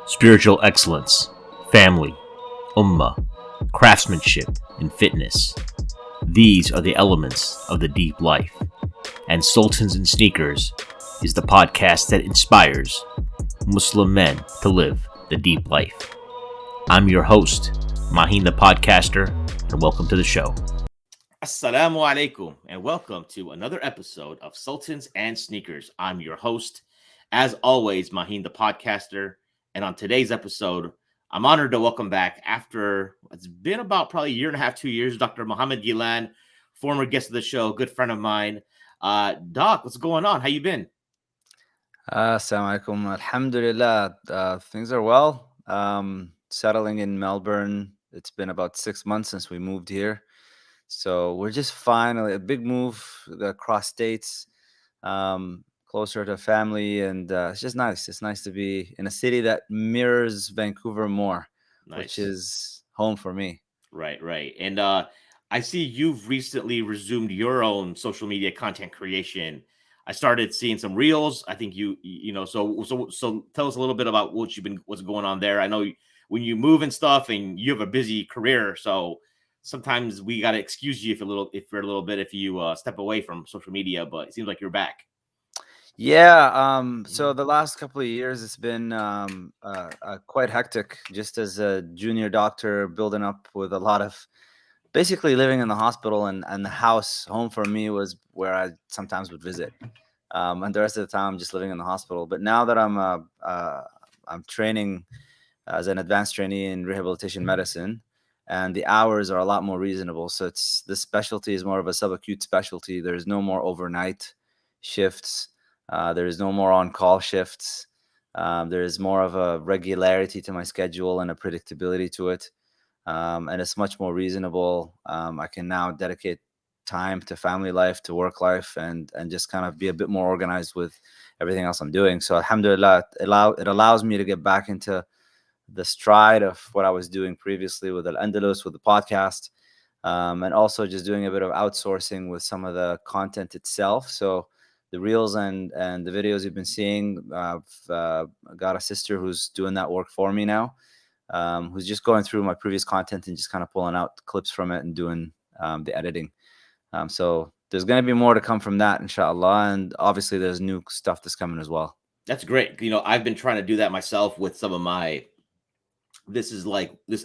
spiritual excellence, family, ummah, craftsmanship, and fitness. These are the elements of the deep life. And Sultans and Sneakers is the podcast that inspires Muslim men to live the deep life. I'm your host, Mahin the Podcaster, and welcome to the show. Assalamu alaikum, and welcome to another episode of Sultans and Sneakers. I'm your host, as always, Mahin the Podcaster. And on today's episode, I'm honored to welcome back after it's been about probably a year and a half, 2 years, Dr. Mohamed Ghilan, former guest of the show, good friend of mine. Doc, what's going on? How you been? Assalamu alaikum. Alhamdulillah. Things are well. Settling in Melbourne. It's been about 6 months since we moved here. So we're just finally a big move across states, closer to family. And it's just nice. It's nice to be in a city that mirrors Vancouver more, which is home for me. Right. And I see you've recently resumed your own social media content creation. I started seeing some reels. I think you know, so tell us a little bit about what's going on there. I know when you move and stuff and you have a busy career, so sometimes we got to excuse you if you're a little bit, if you step away from social media, but it seems like you're back. Yeah. So the last couple of years, it's been quite hectic. Just as a junior doctor, building up with a lot of basically living in the hospital, and the house home for me was where I sometimes would visit. And the rest of the time, I'm just living in the hospital. But now that I'm training as an advanced trainee in rehabilitation medicine, and the hours are a lot more reasonable. So this specialty is more of a subacute specialty. There's no more overnight shifts. There is no more on-call shifts. There is more of a regularity to my schedule and a predictability to it. And it's much more reasonable. I can now dedicate time to family life, to work life, and just kind of be a bit more organized with everything else I'm doing. So alhamdulillah, it allows me to get back into the stride of what I was doing previously with Al-Andalus, with the podcast, and also just doing a bit of outsourcing with some of the content itself. So the reels and the videos you've been seeing, I've got a sister who's doing that work for me now, who's just going through my previous content and just kind of pulling out clips from it and doing the editing. So there's going to be more to come from that, inshallah. And obviously there's new stuff that's coming as well. That's great. You know, I've been trying to do that myself with some of my, this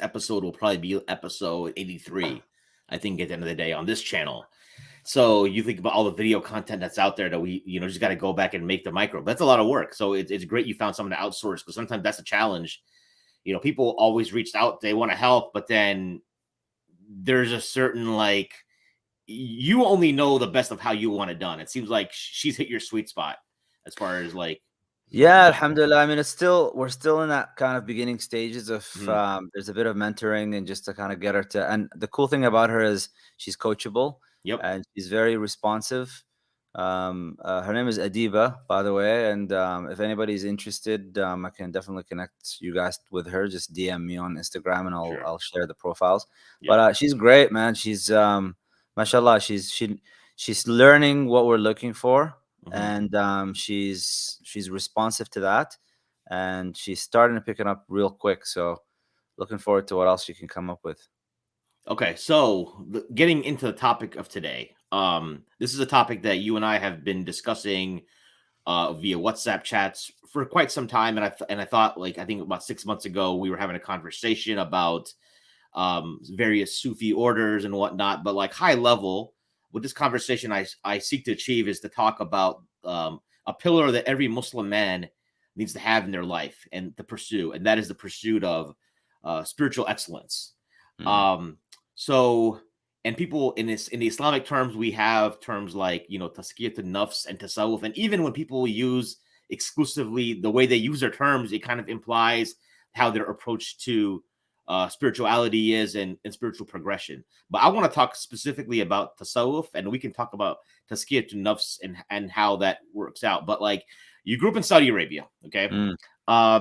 episode will probably be episode 83, I think, at the end of the day on this channel. So you think about all the video content that's out there that we, just got to go back and make the micro. That's a lot of work. So it's great you found someone to outsource, because sometimes that's a challenge. People always reached out, they want to help, but then there's a certain, like, you only know the best of how you want it done. It seems like she's hit your sweet spot as far as like. Yeah, alhamdulillah. I mean, we're still in that kind of beginning stages of, there's a bit of mentoring and just to kind of get her to, and the cool thing about her is she's coachable. Yep. And she's very responsive. Her name is Adiba, by the way. And if anybody's interested, I can definitely connect you guys with her. Just DM me on Instagram and I'll share the profiles. Yep. But she's great, man. She's mashallah. She's learning what we're looking for, and she's responsive to that, and she's starting to pick it up real quick. So looking forward to what else she can come up with. Okay, so getting into the topic of today, this is a topic that you and I have been discussing via WhatsApp chats for quite some time, and I thought, like, I think about 6 months ago we were having a conversation about various Sufi orders and whatnot, but like high level, with this conversation I seek to achieve is to talk about a pillar that every Muslim man needs to have in their life and to pursue, and that is the pursuit of spiritual excellence. So, and people in the Islamic terms, we have terms like, tazkiyat an-nafs and tasawwuf. And even when people use exclusively the way they use their terms, it kind of implies how their approach to spirituality is and spiritual progression. But I want to talk specifically about tasawwuf, and we can talk about tazkiyat an-nafs and how that works out. But like, you grew up in Saudi Arabia, okay?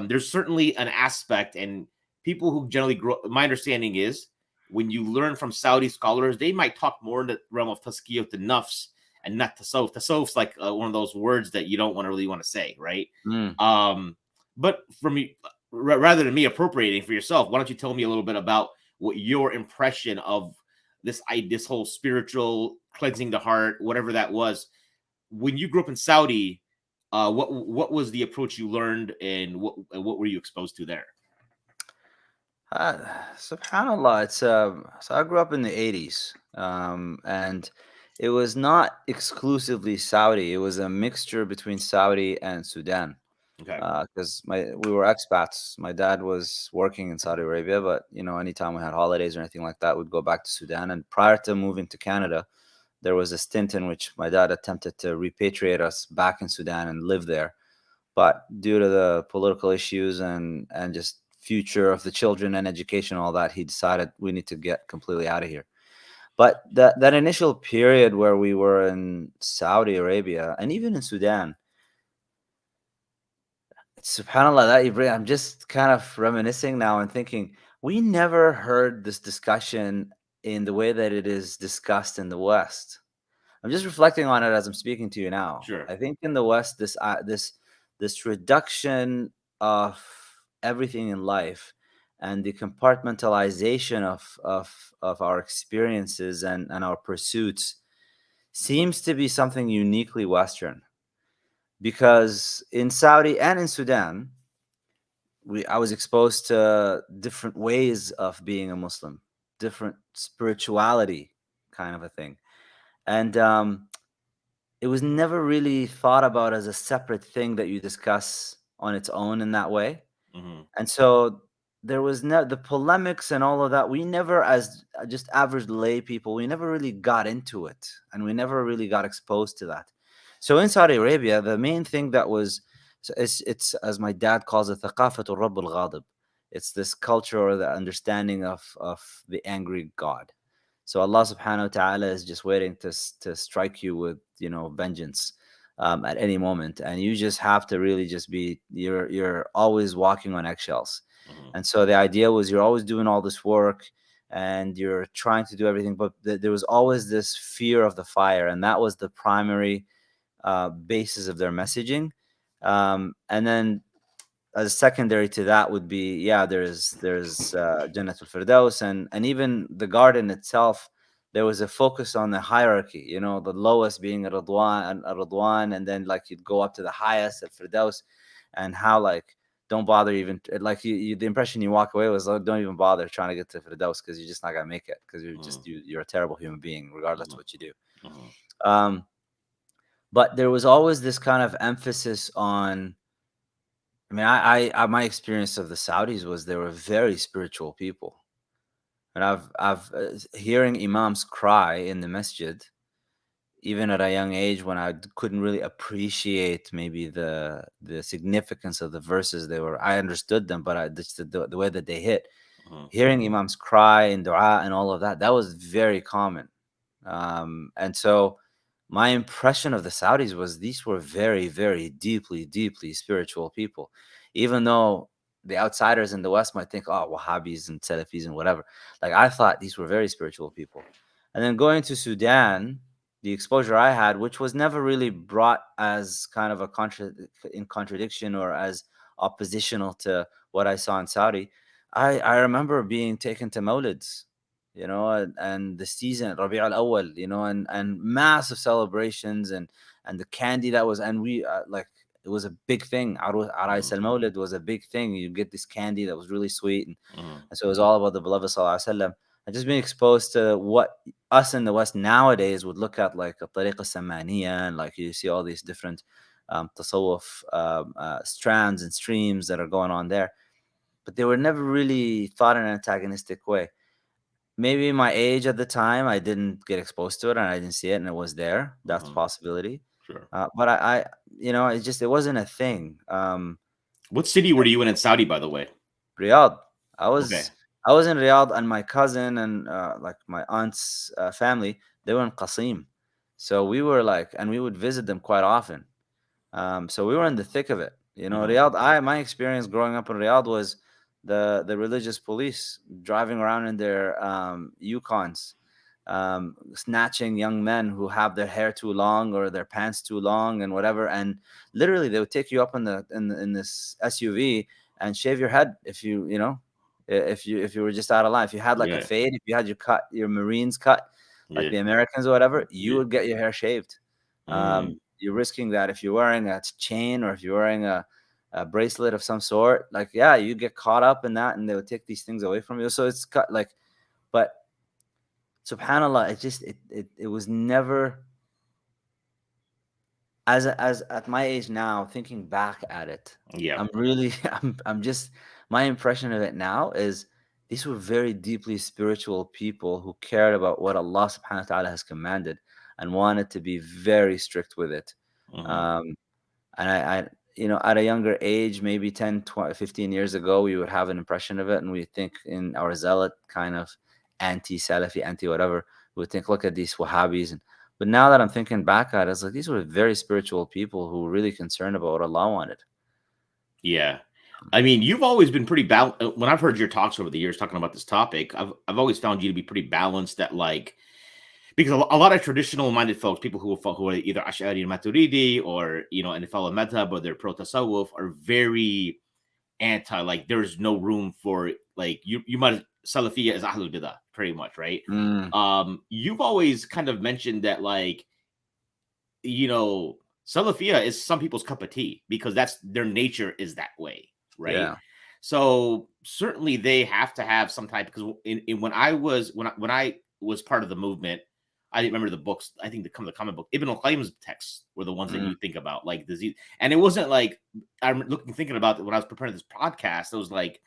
There's certainly an aspect, and people who generally grow, my understanding is, when you learn from Saudi scholars, they might talk more in the realm of tazkiyat an-nafs and not tasawwuf. Tasawwuf's like one of those words that you don't really want to say, right? But rather than me appropriating for yourself, why don't you tell me a little bit about what your impression of this whole spiritual cleansing the heart, whatever that was, when you grew up in Saudi? What was the approach you learned, and what were you exposed to there? Uh, Subhanallah, it's so I grew up in the 80s, and it was not exclusively Saudi. It was a mixture between Saudi and Sudan. Okay. Because my we were expats. My dad was working in Saudi Arabia, but anytime we had holidays or anything like that, we'd go back to Sudan. And prior to moving to Canada, there was a stint in which my dad attempted to repatriate us back in Sudan and live there. But due to the political issues and just future of the children and education, all that, he decided we need to get completely out of here. But that initial period where we were in Saudi Arabia and even in Sudan, subhanallah, that you bring, I'm just kind of reminiscing now and thinking we never heard this discussion in the way that it is discussed in the West. I'm just reflecting on it as I'm speaking to you now. Sure. I think in the West, this reduction of everything in life and the compartmentalization of our experiences and our pursuits seems to be something uniquely Western. Because in Saudi and in Sudan, I was exposed to different ways of being a Muslim, different spirituality kind of a thing. And it was never really thought about as a separate thing that you discuss on its own in that way. Hmm. And so there was the polemics and all of that. We never, as just average lay people, we never really got into it, and we never really got exposed to that. So in Saudi Arabia, the main thing that was, it's as my dad calls it, ثقافة الرب الغاضب. It's this culture or the understanding of the angry God. So Allah subhanahu wa ta'ala is just waiting to strike you with vengeance at any moment, and you just have to really just be you're always walking on eggshells. Hmm. And so the idea was you're always doing all this work and you're trying to do everything, but there was always this fear of the fire, and that was the primary basis of their messaging. And then as secondary to that would be, yeah, there's Jannatul Firdaus, and even the garden itself. There was a focus on the hierarchy, the lowest being a Radwan, and then like you'd go up to the highest at Firdaus, and how like don't bother even like the impression you walk away was, oh, don't even bother trying to get to Firdaus because you're just not gonna make it because you're a terrible human being regardless of Hmm. what you do. Hmm. Um, but there was always this kind of emphasis on, I mean, my experience of the Saudis was they were very spiritual people, and I've hearing imams cry in the masjid, even at a young age when I couldn't really appreciate maybe the significance of the verses. I understood them, but just the way that they hit. Hmm. Hearing imams cry and dua and all of that, that was very common. And so my impression of the Saudis was these were very, very deeply, deeply spiritual people, even though the outsiders in the West might think, oh, Wahhabis and Salafis and whatever. Like I thought these were very spiritual people. And then going to Sudan, the exposure I had, which was never really brought as kind of in contradiction or as oppositional to what I saw in Saudi, I remember being taken to Mawlids, and the season Rabi' al-Awwal, and massive celebrations and the candy that was, and we like it was a big thing. Arais Hmm. al-Mawlid was a big thing. You get this candy that was really sweet, Hmm. and so it was all about the beloved Sallallahu Alaihi Wasallam. And just being exposed to what us in the West nowadays would look at like a tariqa samaniya, and like you see all these different tasawwuf strands and streams that are going on there, but they were never really thought in an antagonistic way. Maybe my age at the time, I didn't get exposed to it and I didn't see it and it was there. That's a Hmm. possibility. Sure. But it wasn't a thing. What city were you in Saudi, by the way? Riyadh. I Okay. was I was in Riyadh, and my cousin and like my aunt's family, they were in Qasim. So we were like, and we would visit them quite often. So we were in the thick of it. Hmm. Riyadh. My experience growing up in Riyadh was the religious police driving around in their Yukons, snatching young men who have their hair too long or their pants too long and whatever. And literally, they would take you up in this SUV and shave your head if if you were just out of line. If you had like a Yeah. fade, if you had your Marines cut, like Yeah. the Americans or whatever, you Yeah. would get your hair shaved. Mm. You're risking that if you're wearing a chain or if you're wearing a bracelet of some sort. Like, yeah, you get caught up in that, and they would take these things away from you. So it's cut like, but subhanallah, it was never as at my age now, thinking back at it, Yeah. I'm really I'm just, my impression of it now is these were very deeply spiritual people who cared about what Allah subhanahu wa ta'ala has commanded and wanted to be very strict with it. Mm-hmm. Um, and I at a younger age, maybe 10, 20, 15 years ago, we would have an impression of it, and we think in our zealot kind of anti-Salafi, anti-whatever, we would think, look at these Wahhabis. But now that I'm thinking back at it, it's like these were very spiritual people who were really concerned about what Allah wanted. Yeah. I mean, you've always been pretty balanced. When I've heard your talks over the years talking about this topic, I've always found you to be pretty balanced. That like, because a lot of traditional minded folks, people who are either Ash'ari and Maturidi, or and they follow madhab, or they're pro tasawwuf, are very anti. Like, there's no room for, like, you might Salafiyya is Ahlul Bidah, pretty much, right? Mm, You've always kind of mentioned that, like, Salafiyya is some people's cup of tea because that's their nature is that way, right? yeah. So certainly they have to have some type, because when I was part of the movement, I remember the books. I think the common book, Ibn al-Qayyim's texts were the ones that Mm, you think about, like disease. And it wasn't like, I'm thinking about it when I was preparing this podcast. It was like,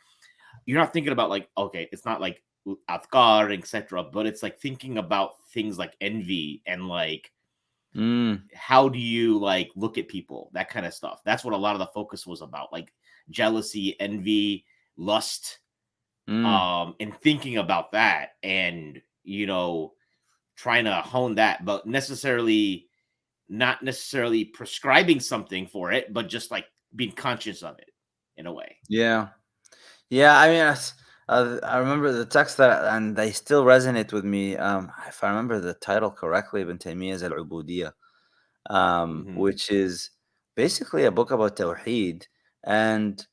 you're not thinking about, like, okay, it's not like Athkar, etc., but it's like thinking about things like envy and, like, mm, how do you, like, look at people, that kind of stuff. That's what a lot of the focus was about, like jealousy, envy, lust, mm, and thinking about that, and trying to hone that, but not necessarily prescribing something for it, but just like being conscious of it in a way. yeah. Yeah, I mean, I remember the text and they still resonate with me. If I remember the title correctly, Ibn Taymiyyah's Al-Ubudiyya, Hmm. which is basically a book about Tawheed and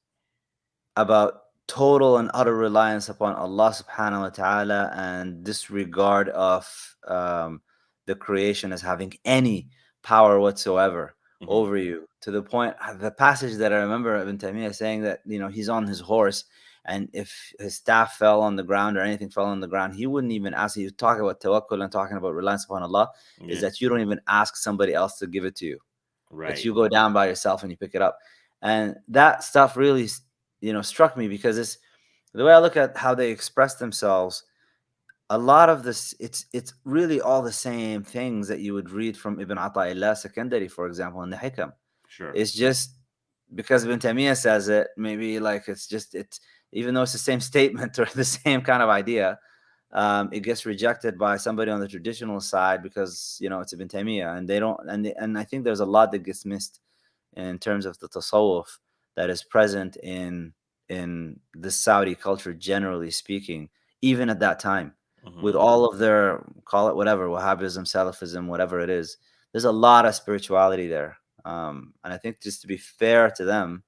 about total and utter reliance upon Allah subhanahu wa ta'ala and disregard of the creation as having any power whatsoever Hmm. over you. To the point, the passage that I remember Ibn Taymiyyah saying that, he's on his horse, and if his staff fell on the ground or anything fell on the ground, he wouldn't even ask. He would talk about tawakkul and talking about reliance upon Allah, is Yeah. that you don't even ask somebody else to give it to you, that Right. you go down by yourself and you pick it up. And that stuff really struck me, because it's the way I look at how they express themselves. A lot of this, it's really all the same things that you would read from Ibn Ata'illah Secondary, for example, in the Hikam. Sure. It's just because Ibn Taymiyyah says it, maybe, like, it's even though it's the same statement or the same kind of idea, it gets rejected by somebody on the traditional side because it's Ibn Taymiyyah, and they don't, and I think there's a lot that gets missed in terms of the tasawwuf that is present in the Saudi culture, generally speaking, even at that time, Hmm. with all of their, call it whatever, Wahhabism, Salafism, whatever it is. There's a lot of spirituality there, and I think, just to be fair to them,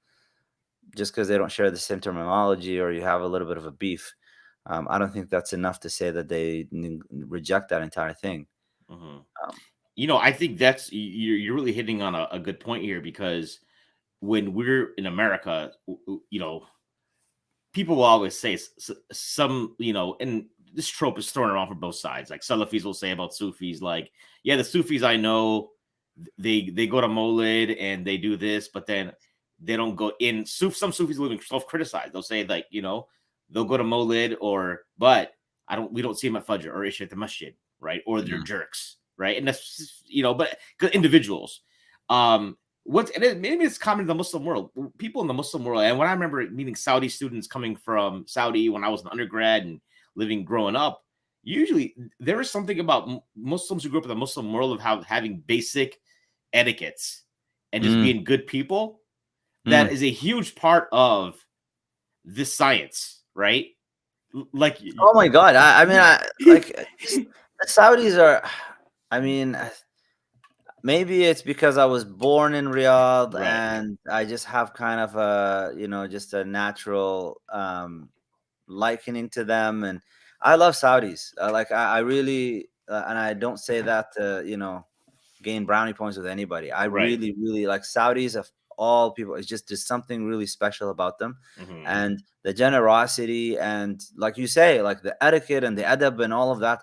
just because they don't share the same terminology or you have a little bit of a beef, I don't think that's enough to say that they reject that entire thing. Hmm. Um, I think that's, you're really hitting on a good point here, because when we're in America, people will always say some, and this trope is thrown around from both sides. Like, Salafis will say about Sufis, like, yeah, the Sufis I know, they go to Molid and they do this, but then they don't go in. Some Sufis will even self-criticize. They'll say, like, they'll go to Molid, but we don't see them at Fajr or Isha at the Masjid, right? Or they're mm, jerks, right? And that's, but good individuals. Maybe it's common in the Muslim world, people in the Muslim world. And when I remember meeting Saudi students coming from Saudi when I was an undergrad and growing up, usually there is something about Muslims who grew up in the Muslim world of having basic etiquettes and just mm, being good people. That mm. is a huge part of this science, right? Like, Oh my God! I mean, the Saudis are. I mean, maybe it's because I was born in Riyadh Right. and I just have kind of a, just a natural likening to them. And I love Saudis. I really, and I don't say that to, gain brownie points with anybody. I Right. really, really like Saudis of all people. It's just there's something really special about them, Hmm. and the generosity and, like you say, like the etiquette and the adab and all of that.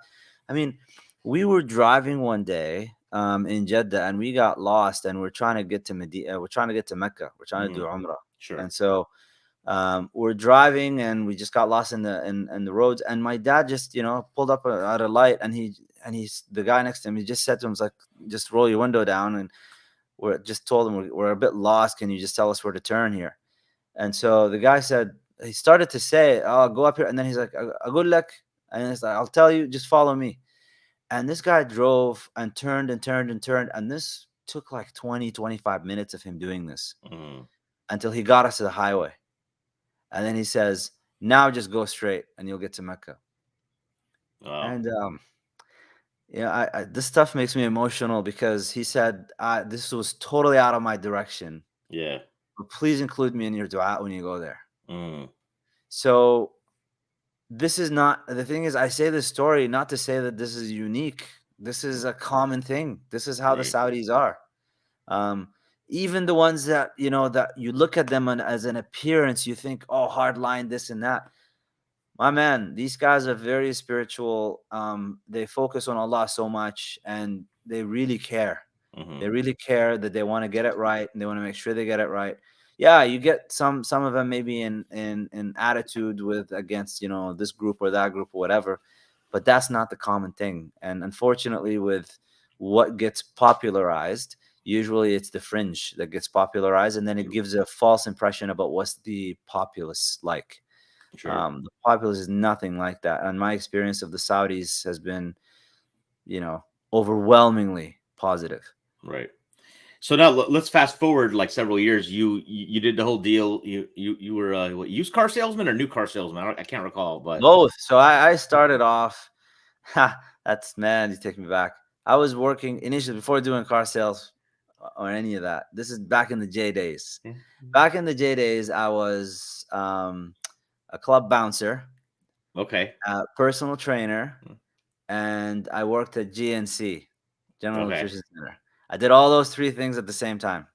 I mean, we were driving one day in Jeddah and we got lost and we're trying to get to Medina. We're trying to get to Mecca. We're trying to do Hmm. Umrah, Sure. and so we're driving and we just got lost in the roads, and my dad just pulled up at a light, and he's the guy next to him, he just said to him, like, just roll your window down, and we're just told him we're a bit lost, can you just tell us where to turn here? And so the guy said, he started to say, oh, go up here, and then he's like, good luck, and it's like, I'll tell you, just follow me. And this guy drove and turned and turned and turned, and this took like 20-25 minutes of him doing this Hmm. until he got us to the highway. And then he says, now just go straight and you'll get to Mecca. Wow. And yeah, this stuff makes me emotional because he said, this was totally out of my direction, Yeah. but please include me in your dua when you go there. Mm. So this is not, the thing is, I say this story not to say that this is unique. This is a common thing. This is how the Right. Saudis are. Um, Even the ones that, that you look at them as an appearance, you think, oh, hard line, this and that. My man, these guys are very spiritual. They focus on Allah so much, and they really care. Hmm. They really care that they want to get it right, and they want to make sure they get it right. Yeah, you get some of them maybe in attitude with against this group or that group or whatever, but that's not the common thing. And unfortunately, with what gets popularized, usually it's the fringe that gets popularized, and then it gives a false impression about what's the populace like. Sure. The populace is nothing like that. And my experience of the Saudis has been, you know, overwhelmingly positive. Right. So now let's fast forward like several years. You did the whole deal. You were what, used car salesman or new car salesman? I can't recall, but Both. So I started off, that's, man, you take me back. I was working initially before doing car sales or any of that. This is back in the J days. Back in the J days, I was a club bouncer, okay, a personal trainer, and I worked at GNC, General okay. Nutrition Center. I did all those three things at the same time.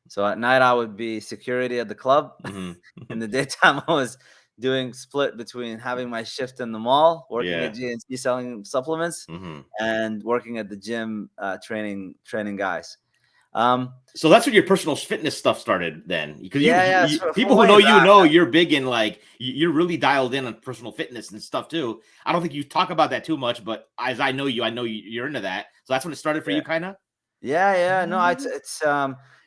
So at night I would be security at the club. Hmm. In the daytime I was doing split between having my shift in the mall, working Yeah. at GNC selling supplements, Hmm. and working at the gym training guys. Um, So that's when your personal fitness stuff started then, because yeah, you from people who way know back. you're big in like you're really dialed in on personal fitness and stuff too. I don't think you talk about that too much, but as I know you're into that. So that's when it started for Yeah, you, kind of. yeah. No, it's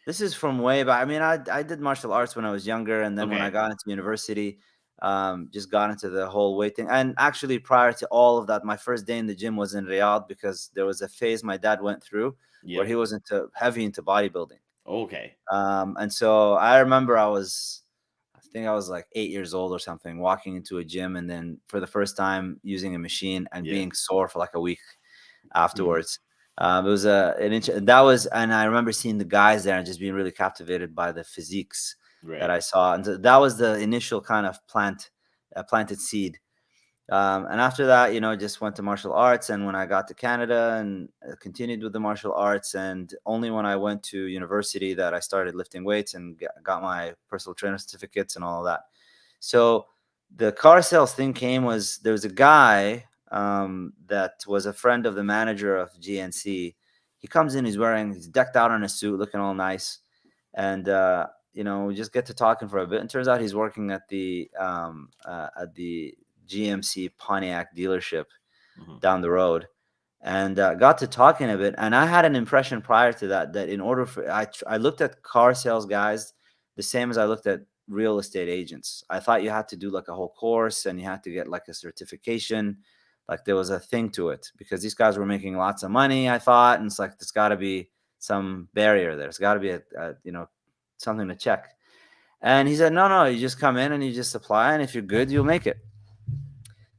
this is from way back. I mean, I did martial arts when I was younger, and then when I Okay. got into university, just got into the whole weight thing. And actually, prior to all of that, my first day in the gym was in Riyadh because there was a phase my dad went through where Yep. he was heavy into bodybuilding. Okay. And so I remember I think I was like 8 years old or something, walking into a gym, and then for the first time using a machine and Yeah. being sore for like a week Mhm. afterwards. It was that was, and I remember seeing the guys there and just being really captivated by the physiques that Right. I saw, and that was the initial kind of planted seed. And after that, just went to martial arts. And when I got to Canada and continued with the martial arts, and only when I went to university that I started lifting weights and got my personal trainer certificates and all of that. So the car sales thing there was a guy that was a friend of the manager of GNC. He comes in, he's decked out in a suit, looking all nice. And, we just get to talking for a bit. And turns out he's working at the GMC Pontiac dealership Mhm. down the road, and got to talking a bit. And I had an impression prior to that in order for I looked at car sales guys the same as I looked at real estate agents. I thought you had to do like a whole course and you had to get like a certification, like there was a thing to it because these guys were making lots of money, I thought, and it's like there's got to be some barrier there. There's got to be something to check. And he said, no, you just come in and you just apply, and if you're good, you'll make it.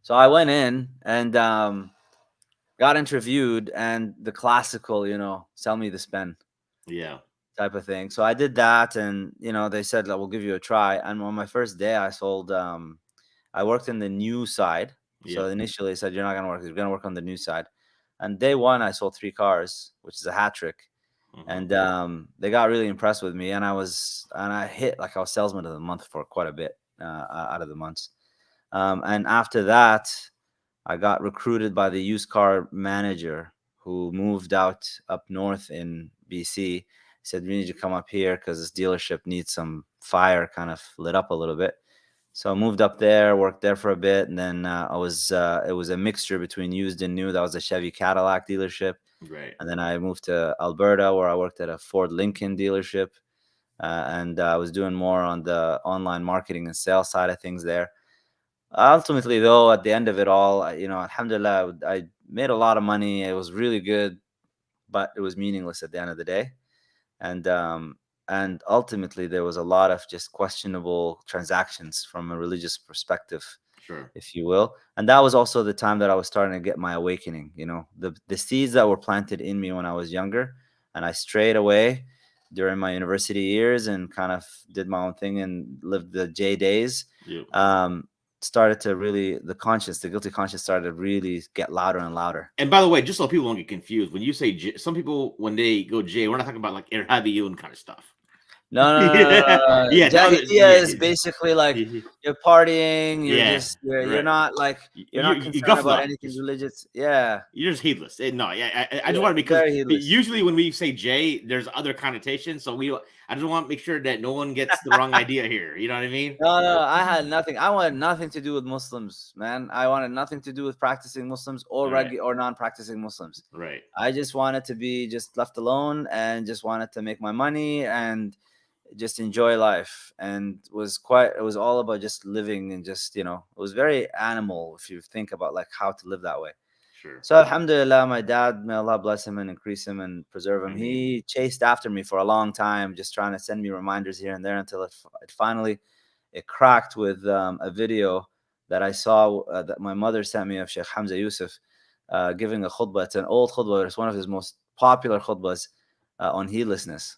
So I went in, and got interviewed, and the classical, sell me this pen Yeah. type of thing. So I did that, and they said that we'll give you a try. And on my first day, I sold. I worked in the new side. So Yep. initially, they said you're not gonna work. You're gonna work on the new side. And day one, I sold 3 cars, which is a hat trick. Hmm. And they got really impressed with me, and I hit, like, I was salesman of the month for quite a bit out of the months. And after that, I got recruited by the used car manager who moved out up north in BC. He said, "We need you to come up here because this dealership needs some fire kind of lit up a little bit." So I moved up there, worked there for a bit, and then it was a mixture between used and new. That was a Chevy Cadillac dealership. Right. And then I moved to Alberta, where I worked at a Ford Lincoln dealership. And I was doing more on the online marketing and sales side of things there. Ultimately, though, at the end of it all, alhamdulillah, I made a lot of money. It was really good, but it was meaningless at the end of the day. And ultimately, there was a lot of just questionable transactions from a religious perspective, Sure. if you will. And that was also the time that I was starting to get my awakening. The seeds that were planted in me when I was younger, and I strayed away during my university years and kind of did my own thing and lived the J days. Yep. Um, Started to really, the guilty conscience started to really get louder and louder. And by the way, just so people don't get confused, when you say some people when they go J, we're not talking about like Irhabiyun kind of stuff. No, no, no, no, no, Yeah, no, no. yeah, no, Jahiliyyah is basically like you're partying. You're yeah, just you're right. not like, you're not You concerned about guffla, anything just religious. Yeah, you're just heedless. No, yeah, I just yeah, want to because very heedless. usually when we say J, there's other connotations. So I just want to make sure that no one gets the wrong idea here. You know what I mean? No, no, I had nothing. I wanted nothing to do with Muslims, man. I wanted nothing to do with practicing Muslims or All right, or non-practicing Muslims. right, I just wanted to be just left alone and just wanted to make my money and just enjoy life. And it was all about just living, and just, it was very animal if you think about like how to live that way. sure. So alhamdulillah, my dad, may Allah bless him and increase him and preserve him, I mean, he chased after me for a long time, just trying to send me reminders here and there until it finally it cracked with a video that I saw that my mother sent me of Sheikh Hamza Yusuf giving a khutbah. It's an old khutbah. It's one of his most popular khutbahs on heedlessness.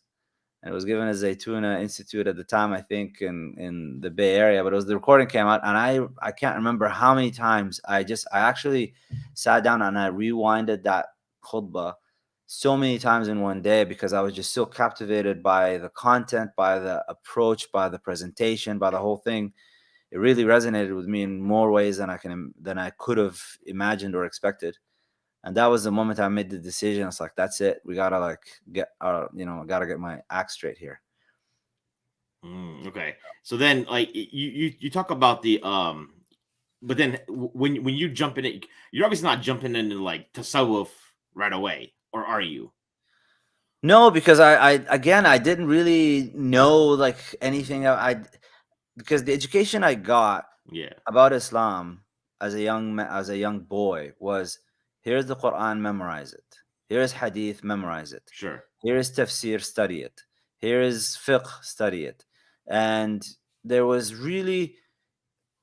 And it was given at Zaytuna Institute at the time, I think, in the Bay Area. But the recording came out, and I can't remember how many times I actually sat down and I rewinded that khutbah so many times in one day, because I was just so captivated by the content, by the approach, by the presentation, by the whole thing. It really resonated with me in more ways than I could have imagined or expected. And that was the moment I made the decision. It's like, that's it. We gotta like gotta get my act straight here. okay. So then, like you talk about the but then when you jump in it, you're obviously not jumping into like tasawwuf right away, or are you? No, because I didn't really know like anything. Because the education I got Yeah, about Islam as a young boy was, here's the Quran, memorize it. Here's Hadith, memorize it. sure. Here is tafsir, study it. Here is fiqh, study it. And there was really,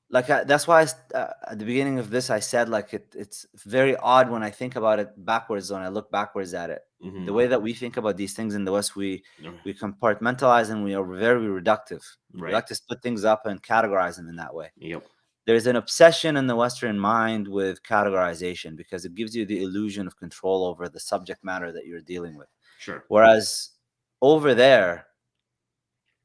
like, that's why at the beginning of this I said, like, it's very odd when I think about it backwards, when I look backwards at it. The Hmm. way that we think about these things in the West, we compartmentalize, and we are very reductive. We Right. like to split things up and categorize them in that way. Yep. There's an obsession in the Western mind with categorization because it gives you the illusion of control over the subject matter that you're dealing with. Sure. Whereas over there,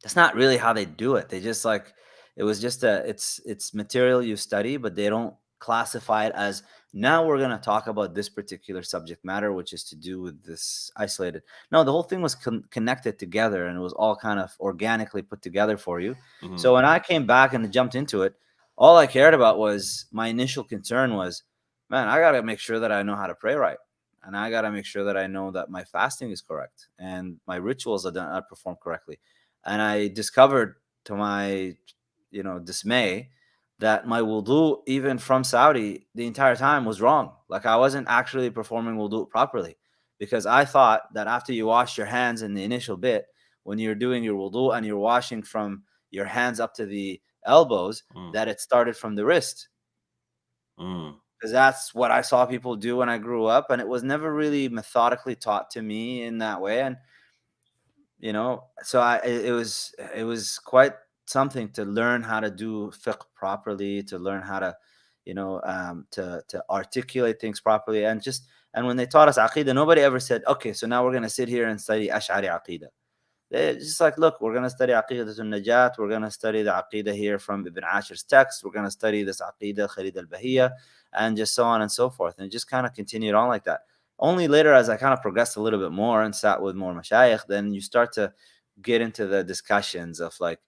that's not really how they do it. They just like, it was just it's material you study, but they don't classify it as, now we're going to talk about this particular subject matter, which is to do with this isolated. No, the whole thing was connected together, and it was all kind of organically put together for you. Hmm. So when I came back and jumped into it, all I cared about was, my initial concern was, man, I got to make sure that I know how to pray right. And I got to make sure that I know that my fasting is correct and my rituals are performed correctly. And I discovered, to my dismay, that my wudu, even from Saudi, the entire time was wrong. Like, I wasn't actually performing wudu properly, because I thought that after you wash your hands in the initial bit, when you're doing your wudu and you're washing from your hands up to the elbows, Mm. that it started from the wrist. Mm. because that's what I saw people do when I grew up, and it was never really methodically taught to me in that way. And so it was quite something to learn how to do fiqh properly, to learn how to to articulate things properly. And when they taught us aqidah, nobody ever said, okay, so now we're going to sit here and study ash'ari aqidah. They just like, look, we're going to study aqidah al-najat, we're going to study the aqidah here from Ibn Ashir's text, we're going to study this aqidah Khalid al-Bahiyya, and just so on and so forth, and just kind of continued on like that. Only later, as I kind of progressed a little bit more and sat with more mashayikh, then you start to get into the discussions of like,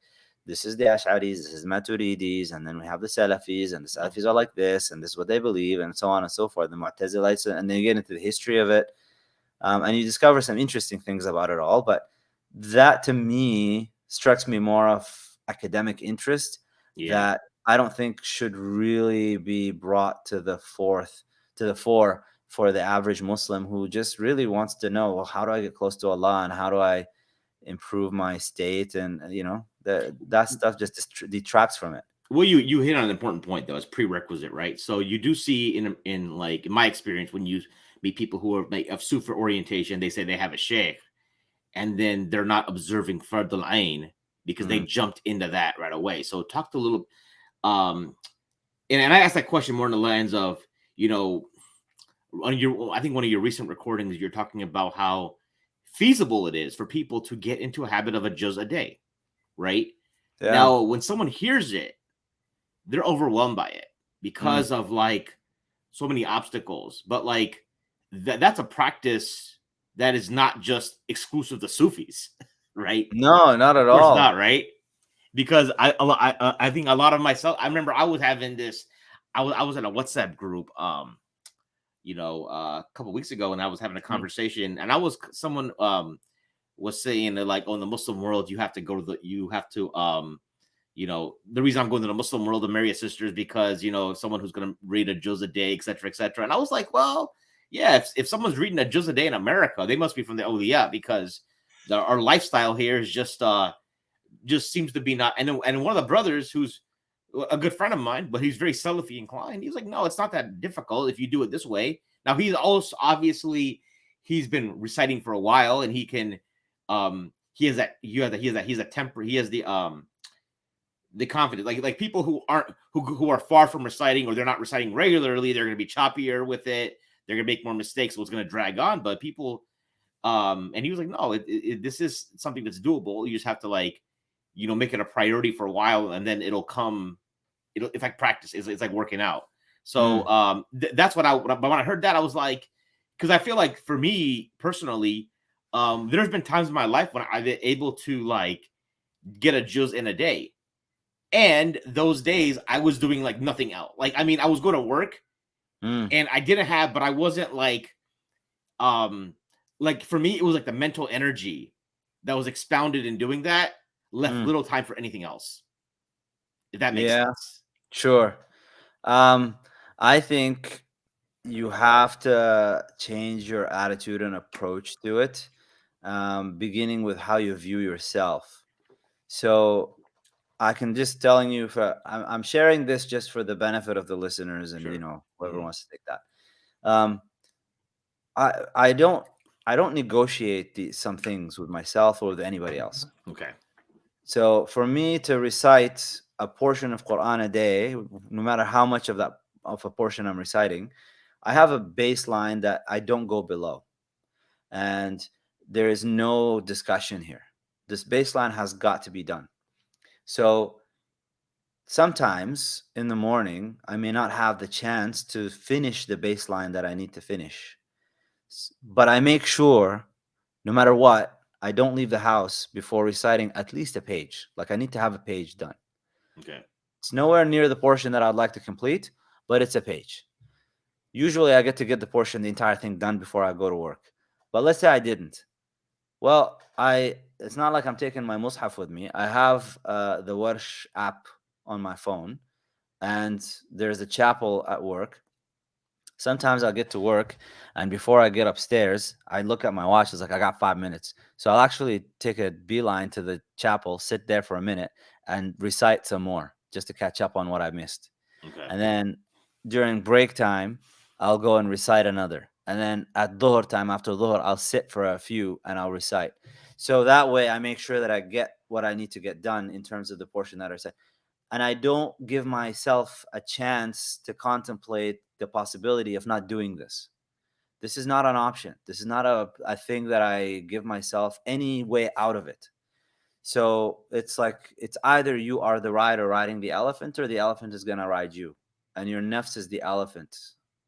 this is the Ash'aris, this is Maturidis, and then we have the Salafis, and the Salafis are like this, and this is what they believe, and so on and so forth. The Mu'tazilites, and then you get into the history of it, and you discover some interesting things about it all. But that, to me, strikes me more of academic interest that I don't think should really be brought to the fore for the average Muslim who just really wants to know, well, how do I get close to Allah, and how do I improve my state? And that stuff just detracts from it. Well, you hit on an important point though. It's prerequisite, right? So you do see in like in my experience, when you meet people who are like of Sufi orientation, they say they have a sheikh, and then they're not observing fard al-ain because they jumped into that right away. So talk to a little, and I asked that question more in the lens of, I think one of your recent recordings, you're talking about how feasible it is for people to get into a habit of a juz a day, right? Yeah. Now, when someone hears it, they're overwhelmed by it because of like so many obstacles. But like that's a practice that is not just exclusive to Sufis, right? No, not at all. Of course not, right? Because I think a lot of myself. I remember I was having this. I was in a WhatsApp group, a couple of weeks ago, and I was having a conversation, and someone was saying that like, oh, in the Muslim world, the reason I'm going to the Muslim world to marry a sister is because, someone who's going to read a juz a day, et cetera, et cetera. And I was like, well, yeah, if someone's reading a juz a day in America, they must be from the awliya, because our lifestyle here is just seems to be not. And one of the brothers, who's a good friend of mine, but he's very Salafi inclined, he's like, no, it's not that difficult if you do it this way. Now, he's also obviously he's been reciting for a while, and he can he has the confidence, like people who are far from reciting, or they're not reciting regularly, they're going to be choppier with it, they're going to make more mistakes, so it's going to drag on. But people and he was like, no, this is something that's doable. You just have to like make it a priority for a while, and then it'll come. It's like practice. It's like working out. So that's what but when I heard that, I was like, because I feel like for me personally, there's been times in my life when I've been able to like get a juz in a day, and those days I was doing like nothing else. Like, I mean, I was going to work, and I didn't have, but I wasn't like for me, it was like the mental energy that was expounded in doing that left little time for anything else. If that makes sense. Sure. I think you have to change your attitude and approach to it, beginning with how you view yourself. So I can just telling you, I'm sharing this just for the benefit of the listeners, and whoever wants to take that. I don't negotiate some things with myself or with anybody else. Okay. So for me to recite a portion of Quran a day, no matter how much of a portion I'm reciting, I have a baseline that I don't go below. And there is no discussion here. This baseline has got to be done. So sometimes in the morning, I may not have the chance to finish the baseline that I need to finish. But I make sure, no matter what, I don't leave the house before reciting at least a page. Like, I need to have a page done. Okay. It's nowhere near the portion that I'd like to complete, but it's a page. Usually I get the portion, the entire thing done before I go to work. But let's say I didn't. Well, it's not like I'm taking my mushaf with me. I have the Warsh app on my phone, and there's a chapel at work. Sometimes I'll get to work, and before I get upstairs, I look at my watch. It's like, I got 5 minutes. So I'll actually take a beeline to the chapel, sit there for a minute, and recite some more just to catch up on what I missed. Okay. And then during break time, I'll go and recite another. And then at dhuhr time, after dhuhr, I'll sit for a few and I'll recite. So that way I make sure that I get what I need to get done in terms of the portion that I recite. And I don't give myself a chance to contemplate the possibility of not doing this. This is not an option. This is not a thing that I give myself any way out of it. So it's like it's either you are the rider riding the elephant or the elephant is going to ride you. And your nafs is the elephant.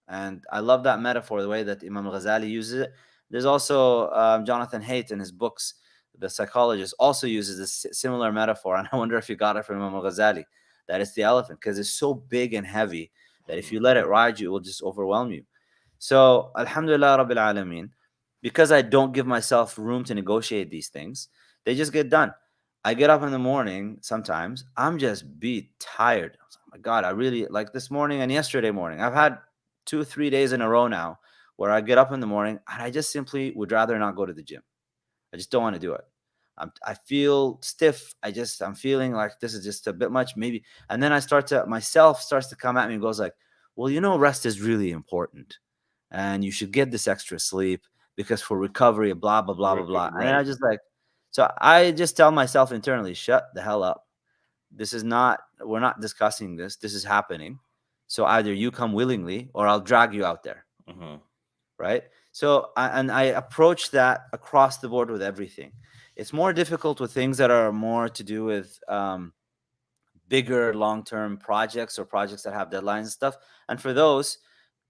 And I love that metaphor, the way that Imam Ghazali uses it. There's also Jonathan Haidt in his books, the psychologist, also uses this similar metaphor. And I wonder if you got it from Imam Ghazali, that it's the elephant, because it's so big and heavy that if you let it ride you, it will just overwhelm you. So, Alhamdulillah Rabbil Alameen, because I don't give myself room to negotiate these things, they just get done. I get up in the morning, sometimes I'm just beat, tired. I was like, oh my God, I really like this morning and yesterday morning. I've had 2 3 days in a row now where I get up in the morning and I just simply would rather not go to the gym. I just don't want to do it. I feel stiff. I'm feeling like this is just a bit much, maybe. And then myself starts to come at me and goes like, well, rest is really important and you should get this extra sleep because for recovery, blah, blah, blah, blah, blah. And then Right. so I just tell myself internally, shut the hell up. We're not discussing this. This is happening. So either you come willingly or I'll drag you out there. Mm-hmm. Right. So I approach that across the board with everything. It's more difficult with things that are more to do with bigger long-term projects or projects that have deadlines and stuff. And for those,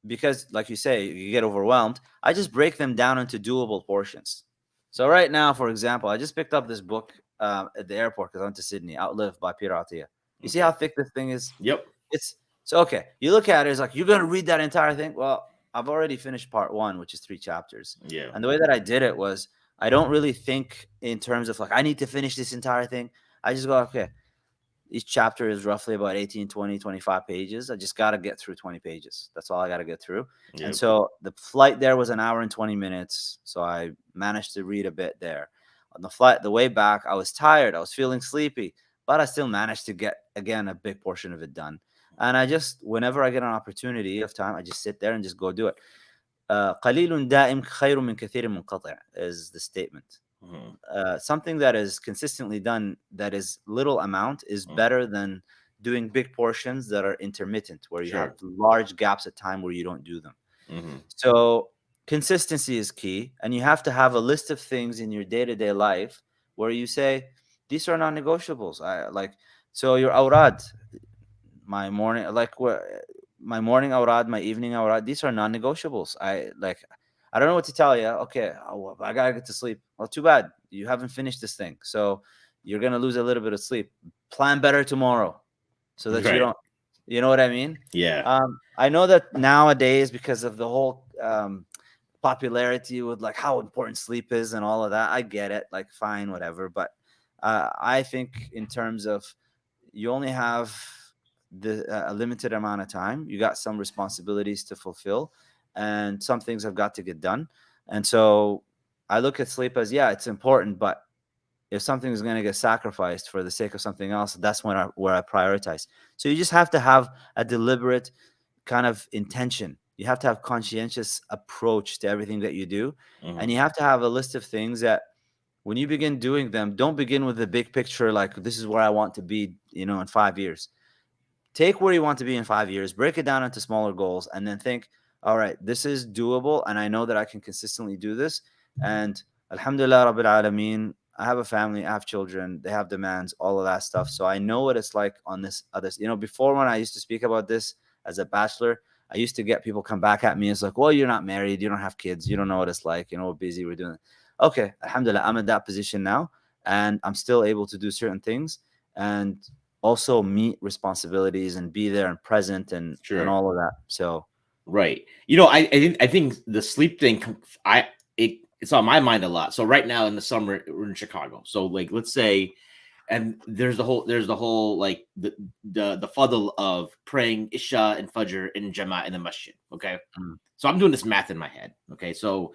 because like you say, you get overwhelmed, I just break them down into doable portions. So right now, for example, I just picked up this book at the airport because I went to Sydney, Outlive by Peter Attia. You see Okay. how thick this thing is? Yep. It's so okay. You look at it, it's like you're gonna read that entire thing. Well, I've already finished part one, which is 3 chapters. Yeah. And the way that I did it was I don't really think in terms of like I need to finish this entire thing. I just go, okay, each chapter is roughly about 18, 20, 25 pages. I just got to get through 20 pages. That's all I got to get through. And Yep. so the flight there was an hour and 20 minutes. So I managed to read a bit there. On the way back, I was tired. I was feeling sleepy, but I still managed to get, again, a big portion of it done. And whenever I get an opportunity of time, I just sit there and just go do it. قليل دائم خير من كثير منقطع is the statement. Mm-hmm. Something that is consistently done, that is little amount, is better than doing big portions that are intermittent, where you have Sure. large gaps of time where you don't do them. Mm-hmm. So consistency is key, and you have to have a list of things in your day-to-day life where you say these are non-negotiables. So your awrad, my morning, my morning awrad, my evening awrad, these are non-negotiables. I don't know what to tell you. Okay, I gotta get to sleep. Well, too bad. You haven't finished this thing. So you're gonna lose a little bit of sleep. Plan better tomorrow so that you Right. don't, you know what I mean? Yeah. I know that nowadays, because of the whole popularity with like how important sleep is and all of that, I get it. Like, fine, whatever. But I think in terms of you only have a limited amount of time. You got some responsibilities to fulfill, and some things have got to get done. And so I look at sleep as, yeah, it's important, but if something is going to get sacrificed for the sake of something else, that's where I prioritize. So you just have to have a deliberate kind of intention. You have to have conscientious approach to everything that you do, Mm-hmm. and you have to have a list of things that when you begin doing them, don't begin with the big picture, like this is where I want to be, in 5 years. Take where you want to be in 5 years, break it down into smaller goals, and then think, all right, this is doable, and I know that I can consistently do this. And Alhamdulillah Rabbil Alameen, I have a family, I have children, they have demands, all of that stuff. So I know what it's like on this other, before, when I used to speak about this as a bachelor, I used to get people come back at me. It's like, well, you're not married, you don't have kids, you don't know what it's like, we're busy, we're doing it. Okay, Alhamdulillah, I'm in that position now, and I'm still able to do certain things. And also meet responsibilities and be there and present and Sure. all of that. So Right. I think the sleep thing. It's on my mind a lot. So right now in the summer we're in Chicago. So like let's say, and there's the whole like the fuddle of praying Isha and Fajr in Jama in the masjid. Okay. So I'm doing this math in my head. Okay. So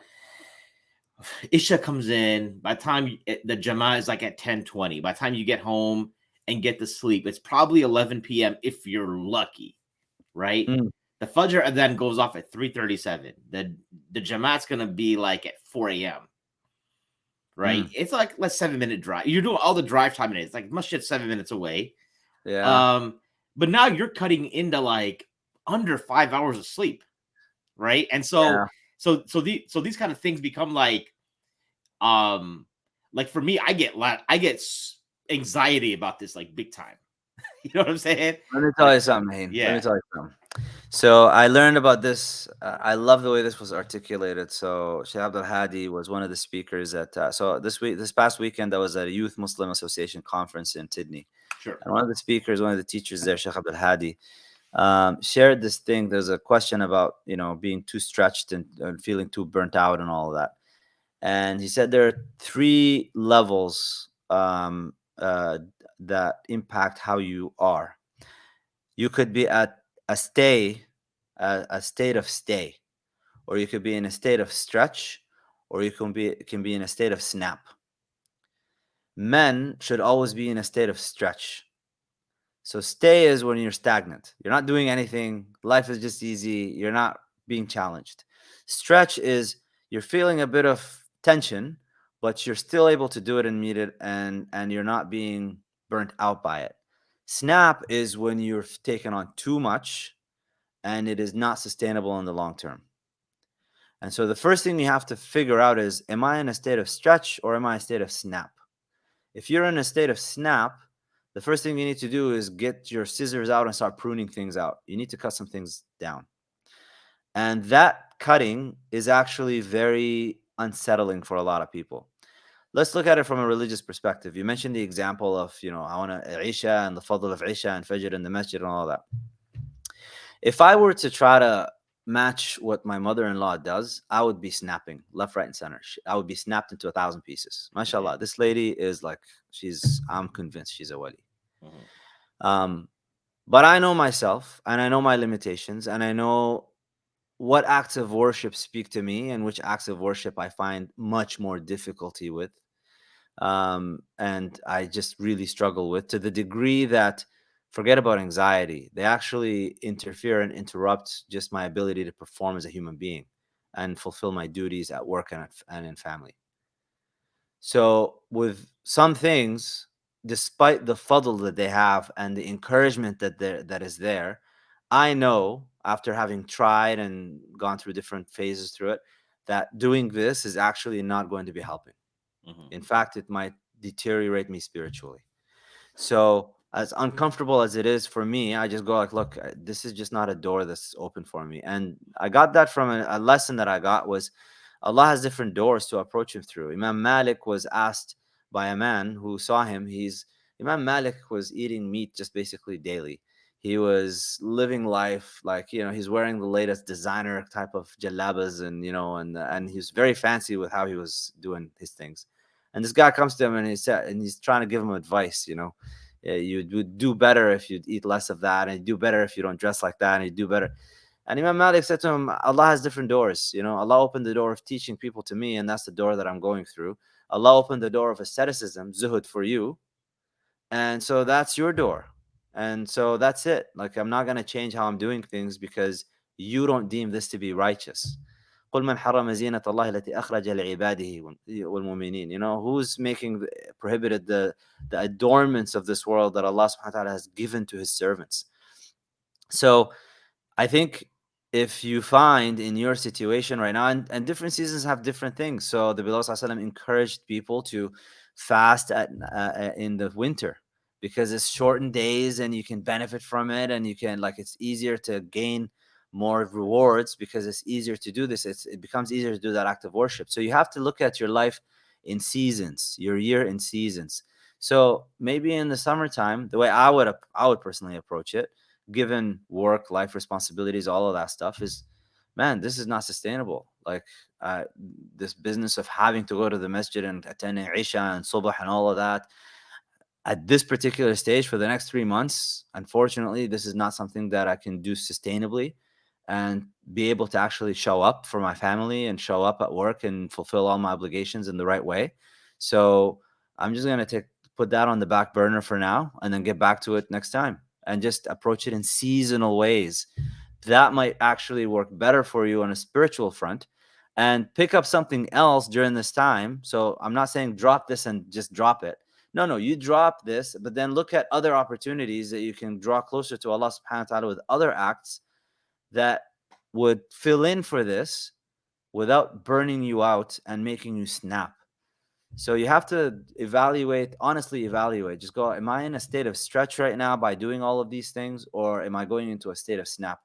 Isha comes in. By the time the Jama is like at 10:20. By the time you get home and get to sleep, it's probably 11 p.m. if you're lucky, right? mm, The Fajr then goes off at 3:37. The Jamaat's gonna be like at 4 a.m. Right? It's like a 7-minute drive. You're doing all the drive time in it. It's like masjid 7 minutes away. Yeah. But now you're cutting into like under 5 hours of sleep, right? And so these kind of things become like for me, I get anxiety about this like big time. You know what I'm saying? Let me tell you something, Hain. Let Yeah. me tell you something. So I learned about this. I love the way this was articulated. So Sheikh Abdul Hadi was one of the speakers at. So this past weekend, I was at a Youth Muslim Association conference in Sydney, Sure. and one of the speakers, one of the teachers there, Sheikh Abdul Hadi, shared this thing. There's a question about being too stretched and feeling too burnt out and all of that. And he said there are 3 levels that impact how you are. You could be at a state of stay, or you could be in a state of stretch, or you can be in a state of snap. Men should always be in a state of stretch. So stay is when you're stagnant. You're not doing anything. Life is just easy. You're not being challenged. Stretch is you're feeling a bit of tension, but you're still able to do it and meet it, and you're not being burnt out by it. Snap is when you've taken on too much and it is not sustainable in the long term. And so the first thing you have to figure out is, am I in a state of stretch or am I in a state of snap? If you're in a state of snap, the first thing you need to do is get your scissors out and start pruning things out. You need to cut some things down. And that cutting is actually very unsettling for a lot of people. Let's look at it from a religious perspective. You mentioned the example of, I want to Isha and the fadl of Isha and Fajr in the masjid and all that. If I were to try to match what my mother-in-law does, I would be snapping left, right, and center. I would be snapped into 1,000 pieces. MashaAllah, this lady is like, I'm convinced she's a wali. But I know myself, and I know my limitations, and I know what acts of worship speak to me and which acts of worship I find much more difficulty with. And I just really struggle with, to the degree that, forget about anxiety, they actually interfere and interrupt just my ability to perform as a human being and fulfill my duties at work and in family. So with some things, despite the fadl that they have and the encouragement that is there, I know, after having tried and gone through different phases through it, that doing this is actually not going to be helping. In fact, it might deteriorate me spiritually. So as uncomfortable as it is for me, I just go like, look, this is just not a door that's open for me. And I got that from a lesson that I got was, Allah has different doors to approach him through. Imam Malik was asked by a man who saw him. Imam Malik was eating meat just basically daily. He was living life like, he's wearing the latest designer type of jalabas and he's very fancy with how he was doing his things. And this guy comes to him and he's trying to give him advice, you would do better if you'd eat less of that, and you do better if you don't dress like that, and you do better. And Imam Malik said to him, Allah has different doors. Allah opened the door of teaching people to me, and that's the door that I'm going through. Allah opened the door of asceticism, zuhud, for you. And so that's your door. And so that's it. Like, I'm not going to change how I'm doing things because you don't deem this to be righteous. قل من حرم زينة الله التي أخرج لعباده والمؤمنين. Who's prohibited the adornments of this world that Allah subhanahu wa ta'ala has given to his servants. So I think if you find in your situation right now, and different seasons have different things. So the Prophet ﷺ encouraged people to fast in the winter because it's shortened days and you can benefit from it, and you can, it's easier to gain more rewards because it's easier to do this. It becomes easier to do that act of worship. So you have to look at your life in seasons, your year in seasons. So maybe in the summertime, the way I would personally approach it, given work, life responsibilities, all of that stuff, is, man, this is not sustainable. Like this business of having to go to the masjid and attending Isha and Subh and all of that, at this particular stage for the next 3 months, unfortunately, this is not something that I can do sustainably and be able to actually show up for my family and show up at work and fulfill all my obligations in the right way. So I'm just going to put that on the back burner for now and then get back to it next time and just approach it in seasonal ways. that might actually work better for you on a spiritual front, and pick up something else during this time. So I'm not saying drop this and just drop it. No, no, you drop this, but then look at other opportunities that you can draw closer to Allah subhanahu wa ta'ala with other acts that would fill in for this without burning you out and making you snap. So you have to evaluate, honestly evaluate. Just go, am I in a state of stretch right now by doing all of these things, or am I going into a state of snap?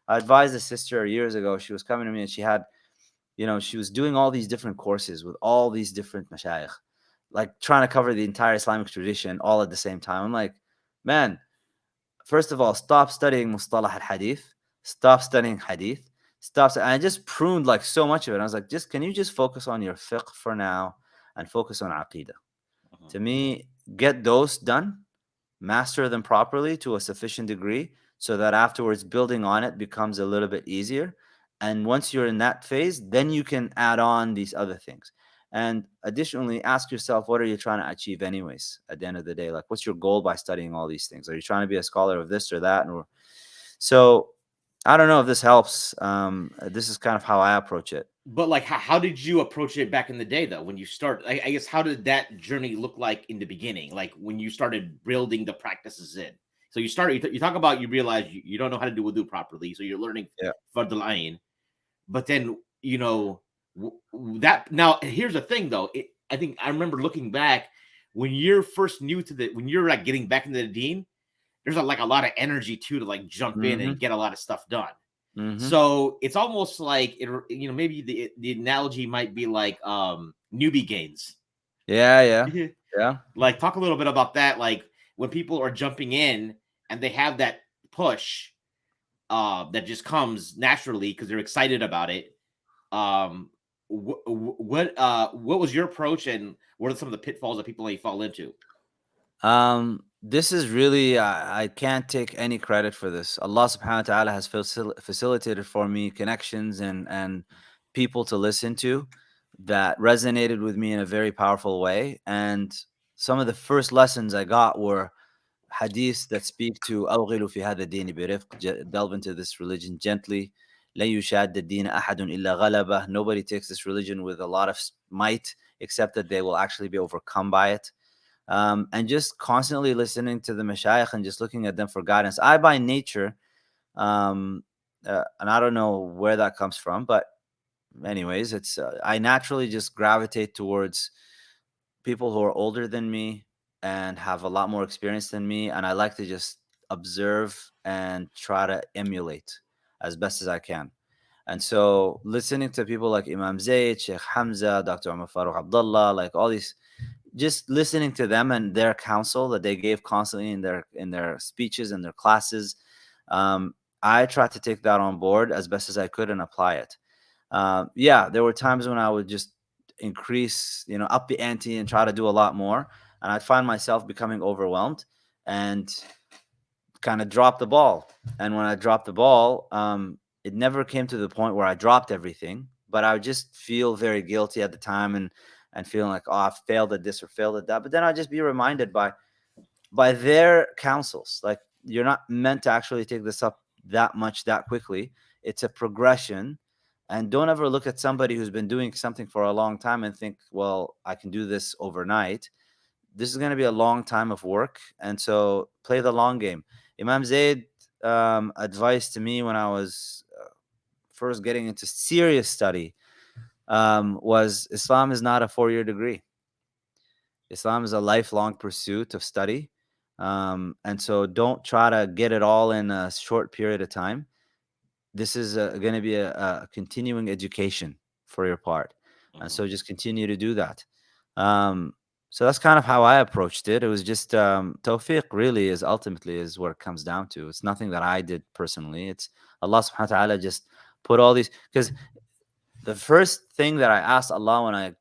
I advised a sister years ago. She was coming to me and she had, she was doing all these different courses with all these different mashayikh, like trying to cover the entire Islamic tradition all at the same time. I'm like, man, first of all, stop studying mustalah al-hadith, stop studying hadith, and I just pruned like so much of it. I was like, can you just focus on your fiqh for now and focus on aqidah? Mhm. To me, get those done, master them properly to a sufficient degree, so that afterwards building on it becomes a little bit easier. And once you're in that phase, then you can add on these other things. And additionally, ask yourself, what are you trying to achieve anyways at the end of the day? Like, what's your goal by studying all these things? Are you trying to be a scholar of this or that? Or so I don't know if this helps. This is kind of how I approach it. But like, how did you approach it back in the day, though? When you start, I guess, how did that journey look like in the beginning? Like when you started building the practices in. So you started. You talk about you realize you don't know how to do wudu properly, so you're learning Yeah. fard al-ain. But then that. Now here's the thing, though. I think I remember looking back when you're first new to when you're like getting back into the deen. There's like a lot of energy too to like jump in Mm-hmm. and get a lot of stuff done. Mm-hmm. So it's almost like maybe the analogy might be like newbie gains. Yeah. Yeah. Yeah. Like talk a little bit about that. Like when people are jumping in and they have that push that just comes naturally because they're excited about it. Um, what was your approach, and what are some of the pitfalls that people may fall into? This is really, I can't take any credit for this. Allah subhanahu wa ta'ala has facilitated for me connections and people to listen to that resonated with me in a very powerful way. And some of the first lessons I got were hadiths that speak to أوغلوا في هذا الدين برفق, delve into this religion gently. لا يشاد الدين أحد إلا غلبه. Nobody takes this religion with a lot of might, except that they will actually be overcome by it. And just constantly listening to the mashayikh and just looking at them for guidance. I, by nature, and I don't know where that comes from, but anyways, it's I naturally just gravitate towards people who are older than me and have a lot more experience than me, and I like to just observe and try to emulate as best as I can. And so, listening to people like Imam Zayd, Sheikh Hamza, Dr. Umar Farooq Abdullah, like all these, just listening to them and their counsel that they gave constantly in their speeches and their classes, I tried to take that on board as best as I could and apply it. Yeah, there were times when I would just increase, up the ante and try to do a lot more, and I'd find myself becoming overwhelmed and kind of drop the ball. And when I dropped the ball, it never came to the point where I dropped everything, but I would just feel very guilty at the time and feeling like, oh, I failed at this or failed at that. But then I'd just be reminded by their counsels, like, you're not meant to actually take this up that much that quickly. It's a progression. And don't ever look at somebody who's been doing something for a long time and think, well, I can do this overnight. This is going to be a long time of work, and so play the long game. Imam Zayd advice to me when I was first getting into serious study was, Islam is not a 4-year degree. Islam is a lifelong pursuit of study. And so don't try to get it all in a short period of time. This is going to be a continuing education for your part. And Mhm. so just continue to do that. Um, so that's kind of how I approached it. It was just tawfiq, really, is ultimately is what it comes down to. It's nothing that I did personally. It's Allah subhanahu wa ta'ala just put all these, because the first thing that I asked Allah when I,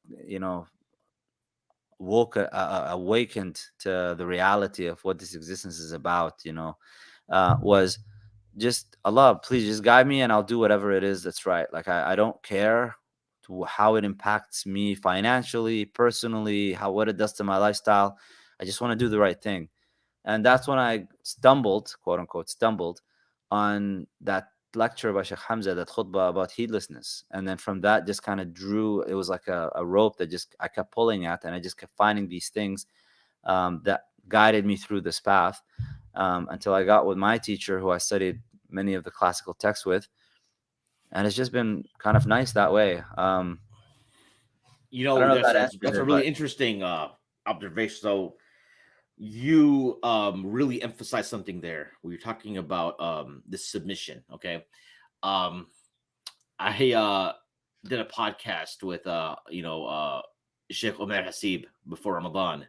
awakened to the reality of what this existence is about, was just, Allah, please just guide me and I'll do whatever it is that's right. Like, I don't care how it impacts me financially, personally, what it does to my lifestyle. I just want to do the right thing. And that's when I stumbled, quote unquote, stumbled on that lecture by Sheikh Hamza, that khutbah about heedlessness. And then from that, just kind of drew, it was like a rope that just I kept pulling at, and I just kept finding these things that guided me through this path until I got with my teacher, who I studied many of the classical texts with. And it's just been kind of nice that way. You I don't know, know if that that's answers a it, really but interesting observation. So you really emphasize something there where you're talking about this submission. Okay. Um I did a podcast with Sheikh Omer Hasib before Ramadan,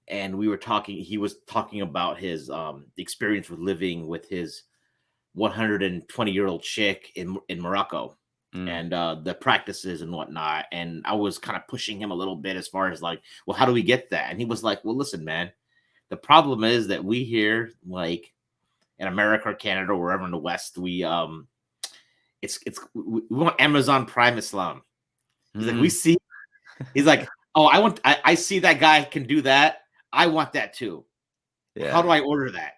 and we were talking. He was talking about his experience with living with his 120-year-old Sheikh in Morocco, and the practices and whatnot. And I was kind of pushing him a little bit as far as like, well, how do we get that? And he was like, well, listen, man, the problem is that we here, like in America or Canada or wherever in the West, we want Amazon Prime Islam. He's like, we see. He's like, oh, I see that guy can do that. I want that too. How do yeah, I order that?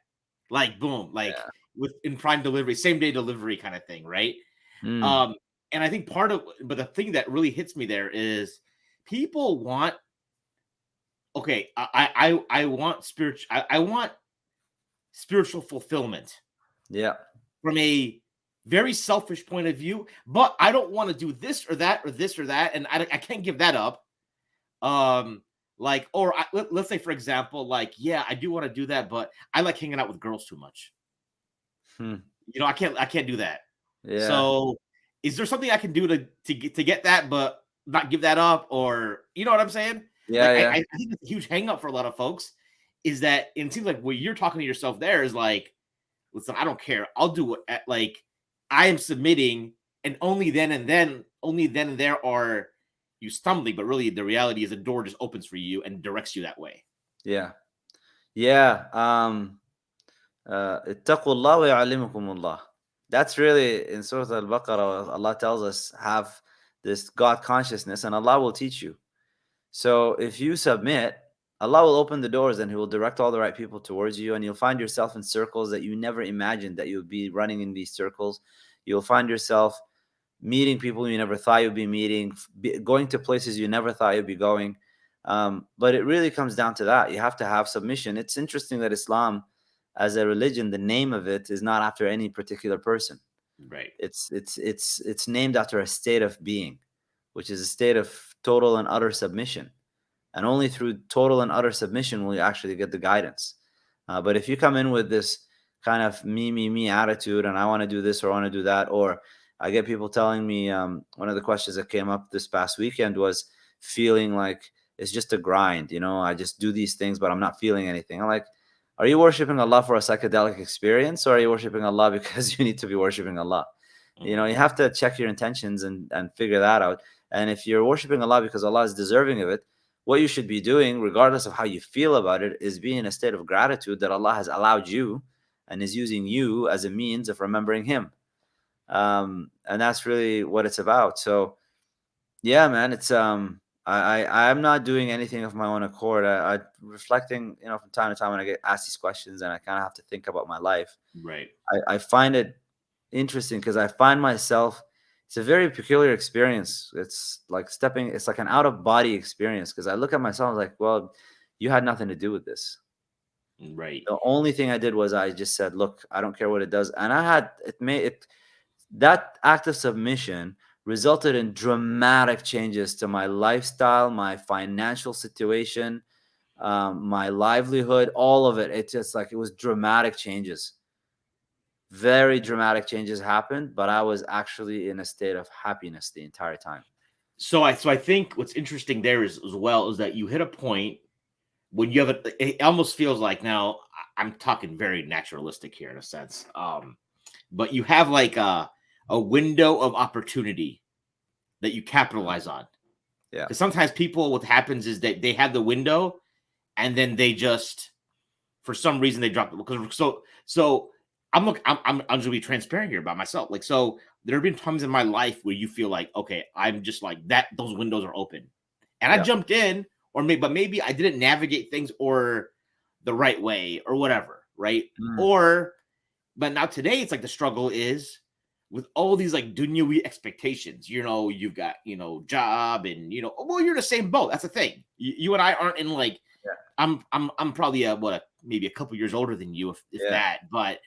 Like, boom, like yeah. with in Prime delivery, same day delivery kind of thing, right? Mm, Um, and I think but the thing that really hits me there is people want. Okay, I want spiritual. I want spiritual fulfillment yeah, from a very selfish point of view, but I don't want to do this or that or this or that, and I can't give that up. Like, or let's say, for example, like, yeah, I do want to do that, but I like hanging out with girls too much. hmm, You know, I can't do that. yeah, So, is there something I can do to get that, but not give that up, or you know what I'm saying? yeah, Like, yeah, I think it's a huge hang up for a lot of folks. Is that and it seems like what you're talking to yourself there is like, listen, I don't care. I'll do it. Like, I am submitting, and only then and there are you stumbling. But really, the reality is the door just opens for you and directs you that way. yeah, yeah. اتقوا الله ويعلمكم الله. That's really in Surah Al-Baqarah. Allah tells us, have this God consciousness, and Allah will teach you. So if you submit, Allah will open the doors, and He will direct all the right people towards you, and you'll find yourself in circles that you never imagined that you'll be running in these circles. You'll find yourself meeting people you never thought you'd be meeting, going to places you never thought you'd be going. But it really comes down to that. You have to have submission. It's interesting that Islam, as a religion, the name of it is not after any particular person. Right. It's named after a state of being, which is a state of total and utter submission. And only through total and utter submission will you actually get the guidance. But if you come in with this kind of me attitude, and I want to do this or I want to do that, or I get people telling me, one of the questions that came up this past weekend was feeling like it's just a grind. I just do these things, but I'm not feeling anything. I'm like, are you worshiping Allah for a psychedelic experience, or are you worshiping Allah because you need to be worshiping Allah? You Mhm. have to check your intentions and figure that out. And if you're worshiping Allah because Allah is deserving of it, what you should be doing, regardless of how you feel about it, is be in a state of gratitude that Allah has allowed you and is using you as a means of remembering Him. And that's really what it's about. So, yeah, man, it's I'm not doing anything of my own accord. I reflecting, from time to time when I get asked these questions, and I kind of have to think about my life. Right. I find it interesting because I find myself. It's a very peculiar experience. It's like an out of body experience because I look at myself like, well, you had nothing to do with this. Right. The only thing I did was I just said, look, I don't care what it does, and I had it made it that act of submission resulted in dramatic changes to my lifestyle, my financial situation, my livelihood, all of it. It's just like it was dramatic changes. Very dramatic changes happened, but I was actually in a state of happiness the entire time. So I think what's interesting there is as well is that you hit a point when you have it almost feels like now I'm talking very naturalistic here in a sense. But you have like a window of opportunity that you capitalize on. Yeah. Because sometimes people, what happens is that they have the window and then they just, for some reason, they drop it. Because so I'm just gonna be transparent here about myself. Like, so there have been times in my life where you feel like, okay, I'm just like that. Those windows are open, and I Yeah. jumped in, but maybe I didn't navigate things or the right way or whatever, right? Mm. Or, but now today it's like the struggle is with all these like dunyawi expectations. You've got job, and well, you're in the same boat. That's the thing. You and I aren't in like, Yeah. I'm probably maybe a couple years older than you, if Yeah. that, but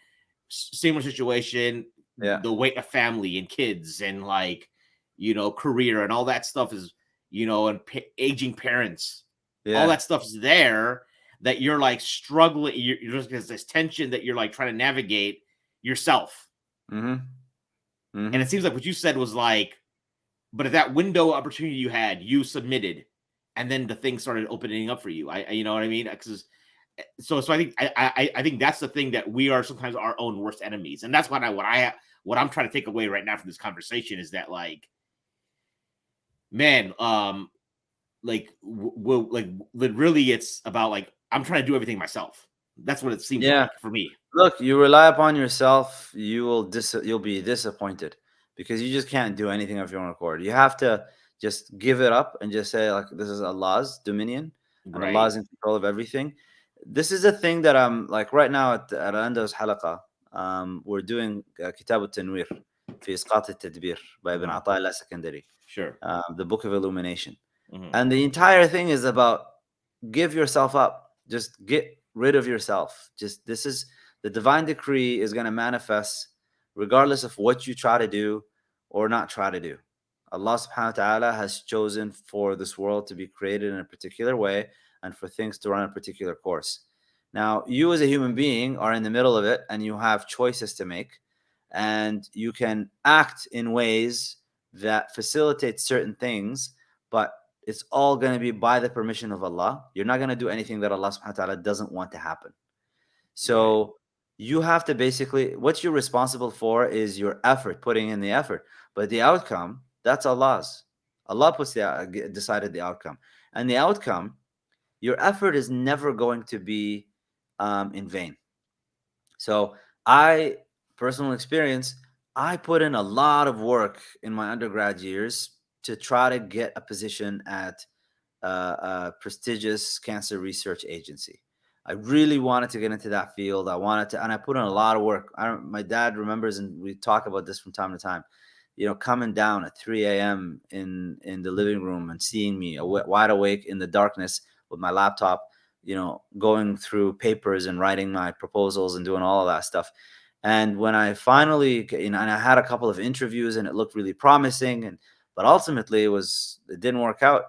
similar situation. Yeah. The weight of family and kids and like career and all that stuff is and aging parents, all Yeah. that stuff's there, that you're like struggling. You're just, there's this tension that you're like trying to navigate yourself. Mm-hmm. And Mm-hmm. it seems like what you said was like, but at that window opportunity you had, you submitted, and then the thing started opening up for you. You know what I mean? Because so I think I think that's the thing, that we are sometimes our own worst enemies, and that's what I'm trying to take away right now from this conversation is that, like, man, like really, it's about like I'm trying to do everything myself. That's what it seems Yeah. like for me. Look, you rely upon yourself, you'll be disappointed because you just can't do anything of your own accord. You have to just give it up and just say, like, this is Allah's dominion and Right. Allah's in control of everything. This is a thing that I'm like right now at Ando's halaqa. We're doing Kitab al-Tanwir fi Isqat al-Tadbir by Ibn Mhm. Ata'illah Secondary, Sure. the Book of Illumination. Mhm. And the entire thing is about give yourself up. Just get rid of yourself. Just this is the divine decree is going to manifest regardless of what you try to do or not try to do. Allah subhanahu wa ta'ala has chosen for this world to be created in a particular way and for things to run a particular course. Now, you as a human being are in the middle of it and you have choices to make, and you can act in ways that facilitate certain things, but it's all going to be by the permission of Allah. You're not going to do anything that Allah subhanahu wa ta'ala doesn't want to happen. Right. So you have to basically, what you're responsible for is your effort, putting in the effort. But the outcome, that's Allah's. Allah decided the outcome. And the outcome, your effort is never going to be in vain. So I, personal experience, I put in a lot of work in my undergrad years to try to get a position at a prestigious cancer research agency. I really wanted to get into that field. I wanted to, and I put in a lot of work. My dad remembers, and we talk about this from time to time. Coming down at 3 a.m. in the living room and seeing me wide awake in the darkness with my laptop, going through papers and writing my proposals and doing all of that stuff. And when I finally, and I had a couple of interviews and it looked really promising, but ultimately it didn't work out.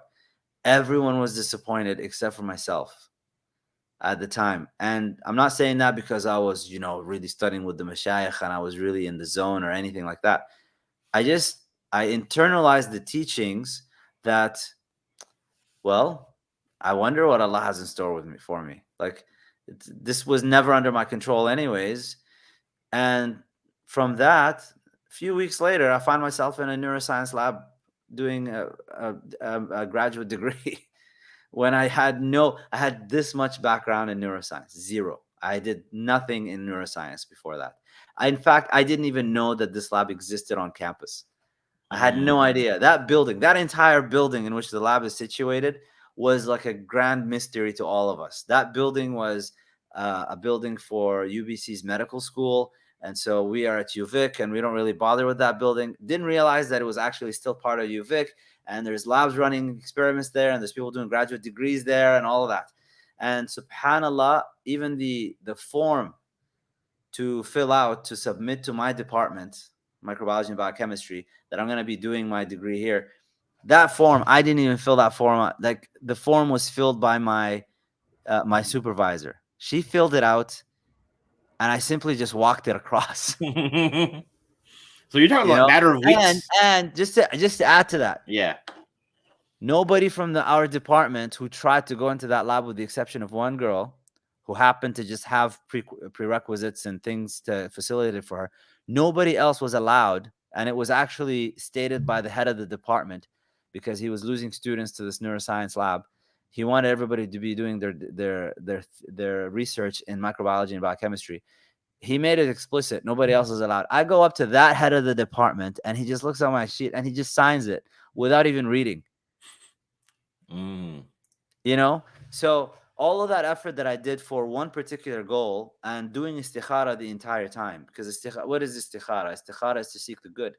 Everyone was disappointed except for myself at the time. And I'm not saying that because I was, really studying with the mashayikh and I was really in the zone or anything like that. I internalized the teachings that, well, I wonder what Allah has in store for me. Like, this was never under my control anyways. And from that, a few weeks later, I find myself in a neuroscience lab doing a graduate degree when I had this much background in neuroscience. Zero. I did nothing in neuroscience before that. In fact, I didn't even know that this lab existed on campus. I had no idea. That entire building in which the lab is situated was like a grand mystery to all of us. That building was a building for UBC's medical school. And so we are at UVic and we don't really bother with that building. Didn't realize that it was actually still part of UVic. And there's labs running experiments there. And there's people doing graduate degrees there and all of that. And subhanAllah, even the form to fill out to submit to my department, microbiology and biochemistry, that I'm going to be doing my degree here, that form, I didn't even fill that form out. Like, the form was filled by my supervisor. She filled it out and I simply just walked it across. So you're talking about a matter of weeks. And just to add to that, Yeah. nobody from our department who tried to go into that lab, with the exception of one girl who happened to just have prerequisites and things to facilitate it for her, nobody else was allowed. And it was actually stated by the head of the department, because he was losing students to this neuroscience lab. He wanted everybody to be doing their research in microbiology and biochemistry. He made it explicit. Nobody else is allowed. I go up to that head of the department and he just looks at my sheet and he just signs it without even reading. Mm. So all of that effort that I did for one particular goal and doing istikhara the entire time. Because what is istikhara? Istikhara is to seek the good,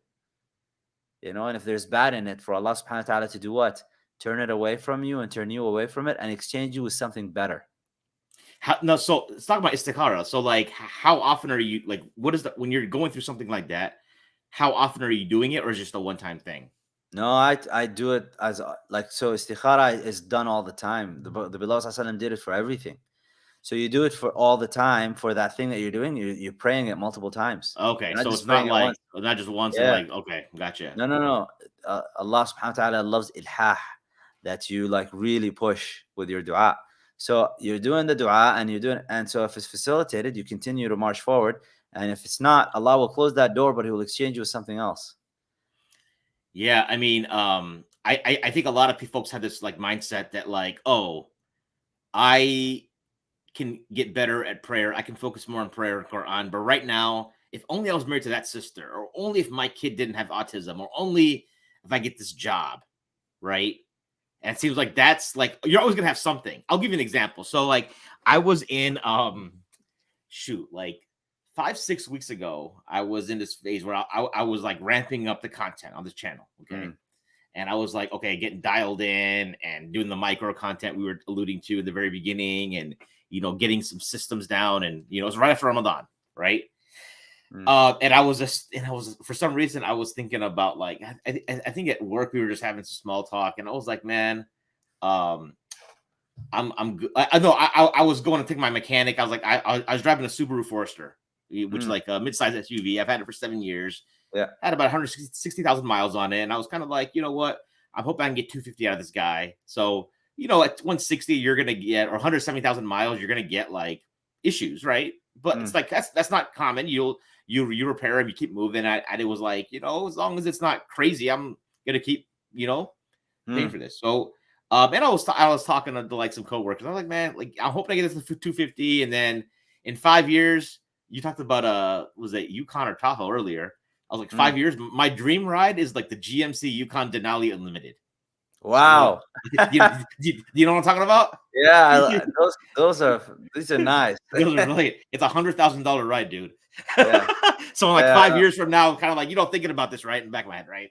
and if there's bad in it, for Allah subhanahu wa ta'ala to do what? Turn it away from you and turn you away from it and exchange you with something better. No, so let's talk about istikhara. So, like, how often are you, like, what is that when you're going through something like that? How often are you doing it, or is it just a one-time thing? No, I do it as like, so istikhara is done all the time. The Beloved Sallallahu did it for everything. So you do it for all the time for that thing that you're doing. You're praying it multiple times. Okay, You're not so just it's not praying it like once. not just once and Yeah. like, okay, gotcha. No. Allah subhanahu wa ta'ala loves ilhah, that you like really push with your dua. So you're doing the dua and you're doing, and so if it's facilitated, you continue to march forward. And if it's not, Allah will close that door, but He will exchange you with something else. Yeah, I mean, I think a lot of folks have this like mindset that like, oh, I can get better at prayer. I can focus more on prayer and Quran. But right now, if only I was married to that sister, or only if my kid didn't have autism, or only if I get this job, right? And it seems like that's like you're always gonna have something. I'll give you an example. So like I was in like 5-6 weeks ago, I was in this phase where I was like ramping up the content on this channel. Okay. And I was like, okay, getting dialed in and doing the micro content we were alluding to in the very beginning, and getting some systems down. And it was right after Ramadan, right? And I was for some reason I was thinking about like I think at work we were just having some small talk, and I was like, man, I'm good. I know I was going to take my mechanic. I was like, I was driving a Subaru Forester, which is like a mid-size SUV. I've had it for 7 years. Yeah. Had about 160,000 miles on it. And I was kind of like, you know what? I'm hoping I can get 250 out of this guy. So, at 160, you're going to get, or 170,000 miles, you're going to get like issues, right? But it's like, that's not common. You repair them, you keep moving. And it was like, as long as it's not crazy, I'm going to keep, paying for this. So, and I was talking to like some coworkers. I'm like, man, like I'm hoping I get this to 250, and then in 5 years, you talked about was it Yukon or Tahoe earlier? I was like 5 years. My dream ride is like the GMC Yukon Denali Unlimited. Wow. Do you know what I'm talking about? Yeah, these are nice. Those are really, it's $100,000 ride, dude. Yeah. So I'm like 5 years from now, kind of like thinking about this, right, in the back of my head, right?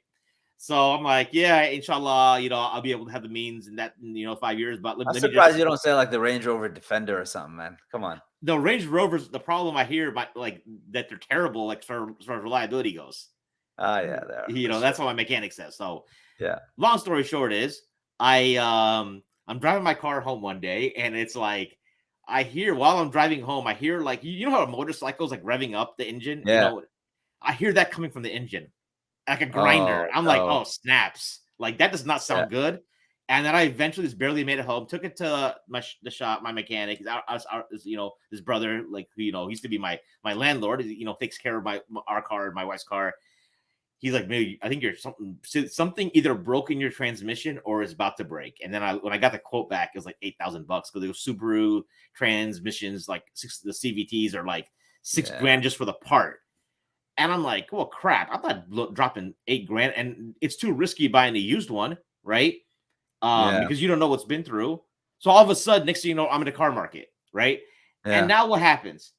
So I'm like, yeah, inshallah, I'll be able to have the means in that, 5 years. But I'm surprised you don't say like the Range Rover Defender or something, man. Come on. The Range Rovers, the problem I hear about like that they're terrible, like as far as reliability goes. Yeah, they are. That's what my mechanic says. So yeah. Long story short is I'm driving my car home one day, and it's like I hear while I'm driving home, I hear like you know how a motorcycle's like revving up the engine? Yeah. I hear that coming from the engine. Like a grinder. I'm like, oh, snaps. Like that does not sound good. And then I eventually just barely made it home. Took it to the shop, my mechanic. His brother, like used to be my landlord. Takes care of our car, my wife's car. He's like, maybe I think you're something either broke in your transmission or is about to break. And then when I got the quote back, it was like $8,000 because it was Subaru transmissions, like the CVTs are like $6,000 just for the part. And I'm like, well, crap, I'm not dropping $8,000, and it's too risky buying a used one, right? Because you don't know what's been through. So all of a sudden, next thing you know, I'm in the car market, right? Yeah. And now what happens?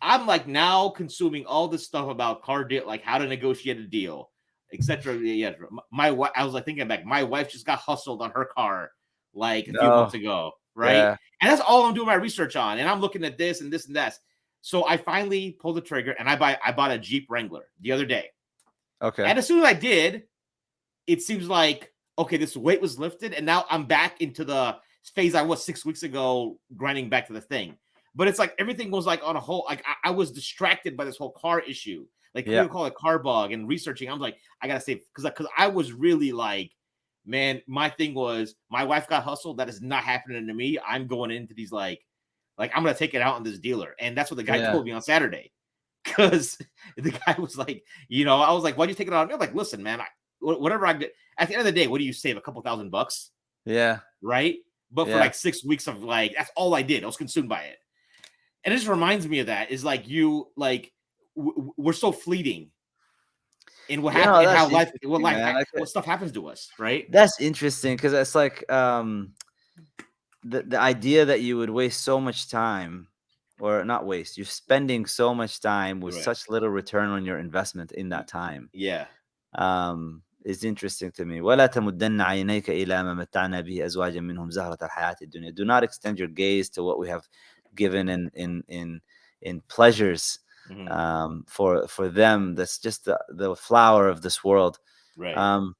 I'm like now consuming all this stuff about car deal, like how to negotiate a deal, etc. Yeah, I was like thinking back, my wife just got hustled on her car like a few months ago, right? Yeah. And that's all I'm doing my research on, and I'm looking at this and this and that. So I finally pulled the trigger, and I bought a Jeep Wrangler the other day. Okay. And as soon as I did, it seems like, okay, this weight was lifted, and now I'm back into the phase I was 6 weeks ago, grinding back to the thing. But it's like everything was like on a whole, like I was distracted by this whole car issue. Like we would call it car bug, and researching. I'm like, I gotta say, because I was really like, man, my thing was my wife got hustled. That is not happening to me. I'm going into these like I'm gonna take it out on this dealer. And that's what the guy told me on Saturday. Because the guy was like, I was like, why'd you take it out on me? I'm like, listen, man, whatever I get at the end of the day, what do you save? A couple $1,000? Yeah. Right. But for like 6 weeks of like, that's all I did. I was consumed by it. And it just reminds me of that is like we're so fleeting in what happens, how life, what stuff happens to us, right? That's interesting because it's like the idea that you would waste so much time, or not waste, you're spending so much time with Right. such little return on your investment in that Y- time, Yeah. is interesting to me. ولا تمدن عينيك إلى ما متعنا به أزواجا منهم زهرة الحياة الدنيا. Do not extend your gaze to what we have given in pleasures, Hmm. for them. That's just the flower of this world. Right. Um,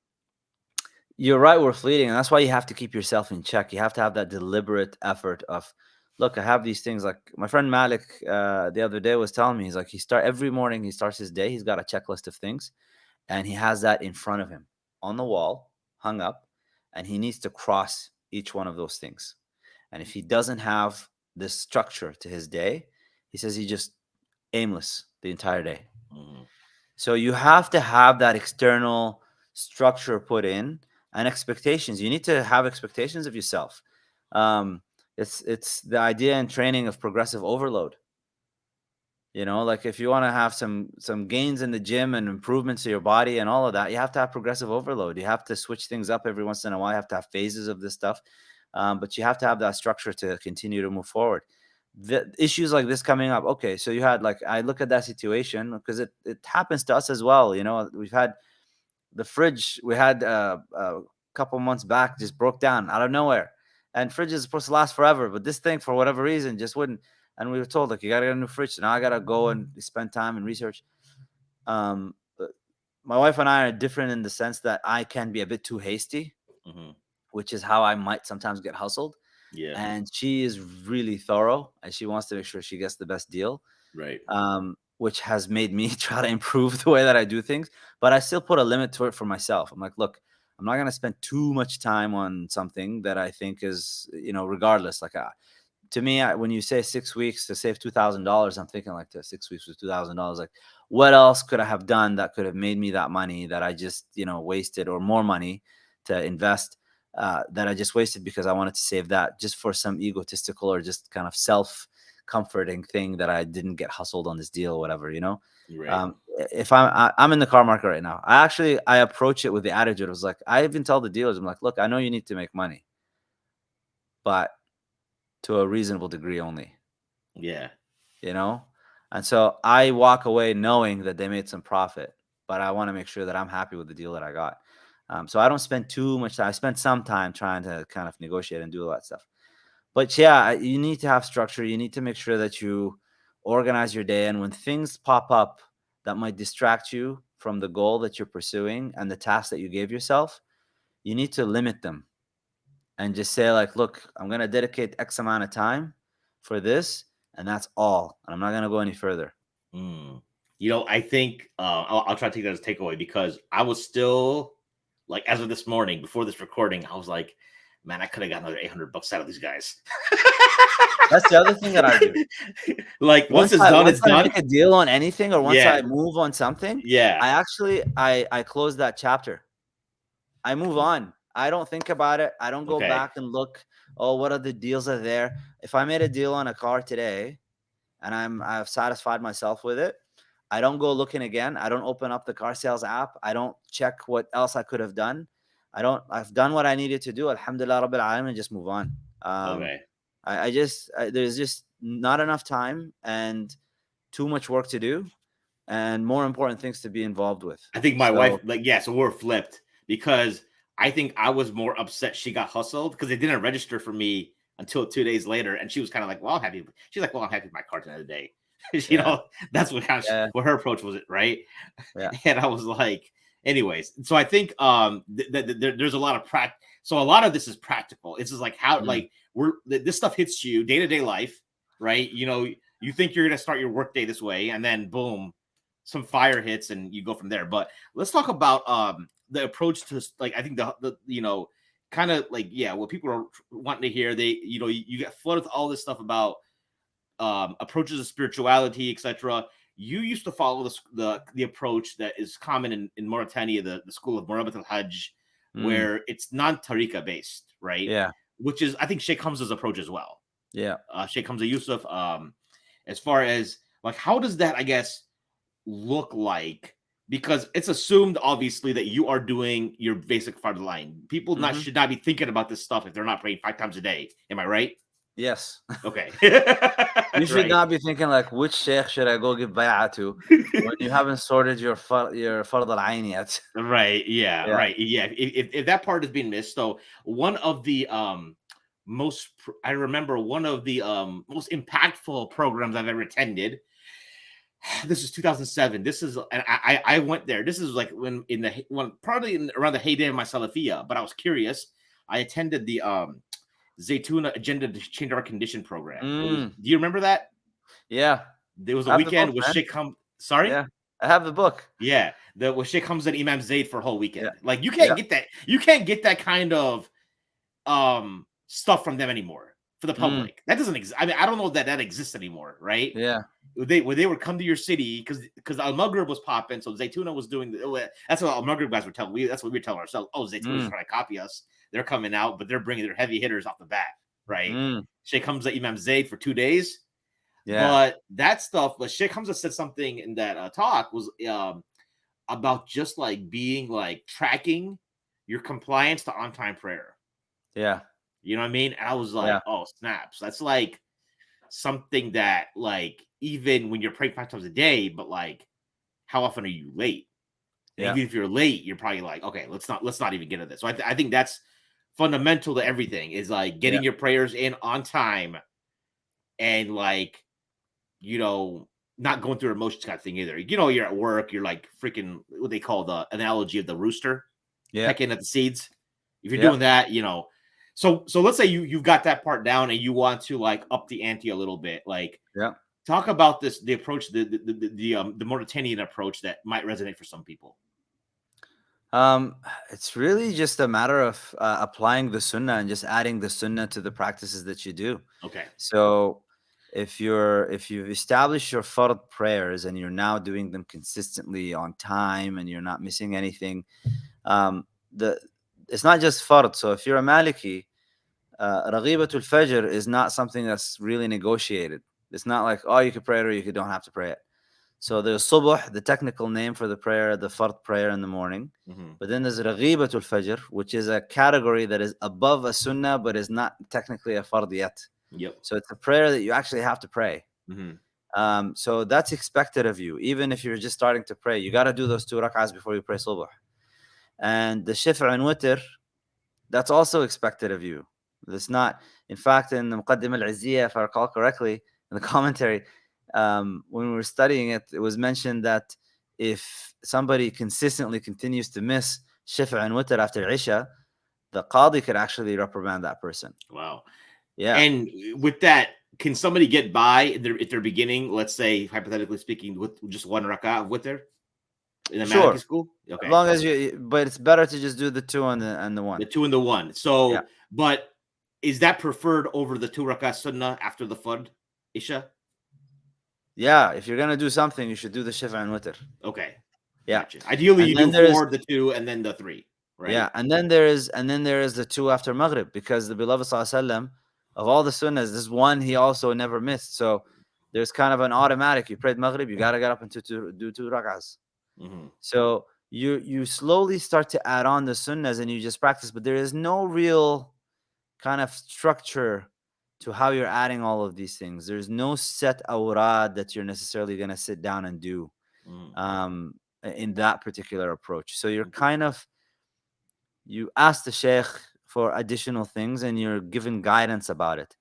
you're right, we're fleeting, and that's why you have to keep yourself in check. You have to have that deliberate effort of, look, I have these things. Like my friend Malik, the other day, was telling me, he's like, every morning he starts his day, he's got a checklist of things, and he has that in front of him on the wall, hung up, and he needs to cross each one of those things. And if he doesn't have this structure to his day, he says he just aimless the entire day. Hmm. So you have to have that external structure put in, and expectations. You need to have expectations of yourself. Um, it's the idea and training of progressive overload. Like if you want to have some gains in the gym and improvements to your body and all of that, you have to have progressive overload. You have to switch things up every once in a while. You have to have phases of this stuff, but you have to have that structure to continue to move forward. The issues like this coming up. Okay, so you had, like, I look at that situation because it happens to us as well. We've had the fridge we had a couple months back just broke down out of nowhere, and fridge is supposed to last forever, but this thing for whatever reason just wouldn't. And we were told, like, you gotta get a new fridge. So now I gotta go and spend time and research. But my wife and I are different in the sense that I can be a bit too hasty, Hmm. which is how I might sometimes get hustled. Yeah. And she is really thorough, and she wants to make sure she gets the best deal, Right. which has made me try to improve the way that I do things. But I still put a limit to it for myself. I'm like, look, I'm not going to spend too much time on something that I think is, regardless. Like, to me, when you say 6 weeks to save $2,000, I'm thinking like, the 6 weeks with $2,000. Like, what else could I have done that could have made me that money that I just, wasted, or more money to invest, that I just wasted because I wanted to save that just for some egotistical or just kind of self comforting thing that I didn't get hustled on this deal or whatever. Right. If I'm in the car market right now, I approach it with the attitude. I was like, I even tell the dealers, I'm like, look, I know you need to make money, but to a reasonable degree only, Yeah. you know? And so I walk away knowing that they made some profit, but I want to make sure that I'm happy with the deal that I got. So I don't spend too much time. I spend some time trying to kind of negotiate and do all that stuff. But yeah, you need to have structure. You need to make sure that you organize your day. And when things pop up that might distract you from the goal that you're pursuing and the task that you gave yourself, you need to limit them and just say, like, look, I'm going to dedicate X amount of time for this, and that's all. And I'm not going to go any further. Mm. I think I'll try to take that as a takeaway because I was still like, as of this morning, before this recording, I was like, man, I could have got another $800 out of these guys. That's the other thing that I do. Like, once Once it's I done, once it's I done. make a deal on anything, or once Yeah. I move on something, Yeah. I close that chapter. I move on. I don't think about it. I don't go Okay. back and look, oh, what other deals are there? If I made a deal on a car today and I've satisfied myself with it, I don't go looking again. I don't open up the car sales app. I don't check what else I could have done. I've done what I needed to do. Alhamdulillah Rabbil Alamin, and just move on. Okay. There's just not enough time and too much work to do, and more important things to be involved with. I think my wife, So like, yeah, so we're flipped because I think I was more upset she got hustled because they didn't register for me until 2 days later. And she was kind of like, well, I'm happy. She's like, well, I'm happy with my car the other day. yeah, That's what kind of yeah, what her approach was, right? yeah. And I was like, anyways. So I think there's a lot of so a lot of this is practical. It's just like how, Mm, like, this stuff hits you day-to-day life, right? You think you're gonna start your workday this way, and then boom, some fire hits and you go from there. But let's talk about the approach to, like, I think the kind of like, yeah, what people are wanting to hear. They you get flooded with all this stuff about approaches of spirituality, etc. You used to follow the approach that is common in Mauritania, the school of Murabat al-Hajj, mm, where it's non-tariqa based, right? yeah, Which is, I think, Sheikh Hamza's approach as well. yeah. Sheikh Hamza Yusuf. As far as, like, how does that, I guess, look like because it's assumed obviously that you are doing your basic fard line. People should not be thinking about this stuff if they're not praying 5 times a day. Am I right? Yes. Okay. You should Right. not be thinking like, which sheikh should I go give bay'ah to when you haven't sorted your fard al-ayn yet. Right. Yeah. Yeah. Right. Yeah. If that part is being missed, so one of the I remember one of the most impactful programs I've ever attended. This is 2007. This is, and I went there. This is like when probably around the heyday of my Salafiyah, but I was curious. I attended the Zaytuna Agenda to Change Our Condition program. Do you remember that? Yeah. There was a I have the book, weekend with man. Sheikh Sorry? Yeah. I have the book. Yeah. With Sheikh Hamza and Imam Zayd for a whole weekend. Yeah. Like you can't get that. You can't get that kind of stuff from them anymore for the public. That doesn't exist. I mean, I don't know that exists anymore, right? Yeah. They would come to your city because Al Maghrib was popping, so Zaytuna was doing that's what Al Maghrib guys were telling. That's what we were telling ourselves. Oh, Zaytuna's trying to copy us. They're coming out, but they're bringing their heavy hitters off the bat, right? Sheikh Hamza Imam Zayd for 2 days. Yeah. But that stuff, but Sheikh Hamza said something in that talk was about just like being like tracking your compliance to on-time prayer. Yeah. You know what I mean? And I was like, oh, snaps. That's like something that like even when you're praying 5 times a day, but like how often are you late? And even if you're late, you're probably like, okay, let's not even get into this. So I think that's fundamental to everything is like getting your prayers in on time and like, you know, not going through emotions kind of thing either. You know, you're at work, you're like freaking what they call the analogy of the rooster pecking at the seeds. If you're doing that, you know. So let's say you've got that part down and you want to like up the ante a little bit. Like talk about the approach, the Mauritanian approach that might resonate for some people. It's really just a matter of applying the sunnah and just adding the sunnah to the practices that you do. Okay. So if you've established your fard prayers and you're now doing them consistently on time and you're not missing anything, it's not just fard. So if you're a Maliki, Raghibatul Fajr is not something that's really negotiated. It's not like, oh, you could pray it or you don't have to pray it. So there's Subuh, the technical name for the prayer, the fard prayer in the morning. But then there's Raghibatul Fajr, which is a category that is above a sunnah, but is not technically a fard yet. So it's a prayer that you actually have to pray. So that's expected of you. Even if you're just starting to pray, you got to do those 2 rak'ahs before you pray Subuh. And the Shif' and Witr, that's also expected of you. It's not, in fact, in the Muqaddim al-Izziyah, if I recall correctly, in the commentary, when we were studying it, it was mentioned that if somebody consistently continues to miss Shif' and Witr after Isha, the Qadi could actually reprimand that person. Wow. Yeah. And with that, can somebody get by if they're beginning, let's say, hypothetically speaking, with just 1 rak'ah of Witr in the Maliki school? Okay. As long as but it's better to just do the 2 and the 1. The 2 and the 1. So, but is that preferred over the 2 rak'ah sunnah after the Fard Isha? Yeah, if you're gonna do something, you should do the Shif' and Witr. Okay. Yeah. Gotcha. Ideally, you do 4, the 2, and then the 3. Right. Yeah, and then there is the 2 after Maghrib, because the beloved Sallallahu of all the sunnahs, this one he also never missed. So there's kind of an automatic. You prayed Maghrib, you gotta get up and do 2 rak'ahs. So you slowly start to add on the sunnahs and you just practice, but there is no real kind of structure to how you're adding all of these things. There's no set awrad that you're necessarily going to sit down and do in that particular approach. So you're kind of, you ask the sheikh for additional things and you're given guidance about it,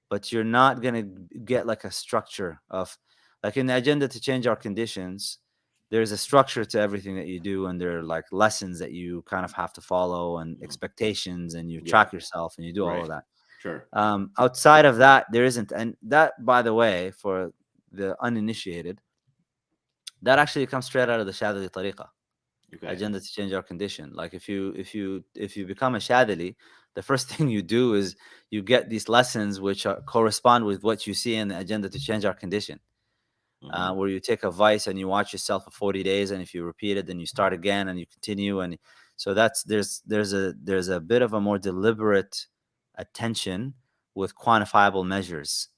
but you're not going to get like a structure of, like in the agenda to change our conditions, there's a structure to everything that you do, and there are like lessons that you kind of have to follow and expectations, and you track yourself and you do all of that. Sure. Outside of that, there isn't. And that, by the way, for the uninitiated, that actually comes straight out of the Shadili Tariqah. Agenda to change our condition. Like if you become a Shadili, the first thing you do is you get these lessons which correspond with what you see in the agenda to change our condition. Where you take a vice and you watch yourself for 40 days, and if you repeat it, then you start again and you continue. And so that's there's a bit of a more deliberate attention with quantifiable measures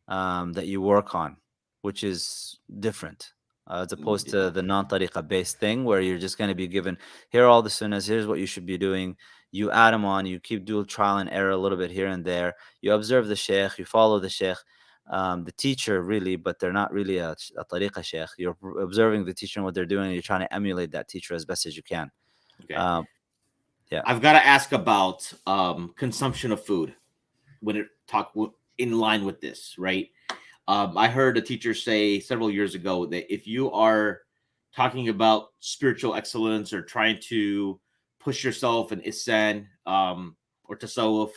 that you work on, which is different. as opposed to Yeah. the non-tariqa based thing where you're just going to be given, here are all the sunnahs, here's what you should be doing. You add them on, you keep dual trial and error a little bit here and there. You observe the sheikh, you follow the sheikh, the teacher really, but they're not really a tariqa sheikh. You're observing the teacher and what they're doing, and you're trying to emulate that teacher as best as you can. Okay. Um, yeah. I've got to ask about consumption of food when it in line with this, right? I heard a teacher say several years ago that if you are talking about spiritual excellence or trying to push yourself in ihsan or tasawwuf,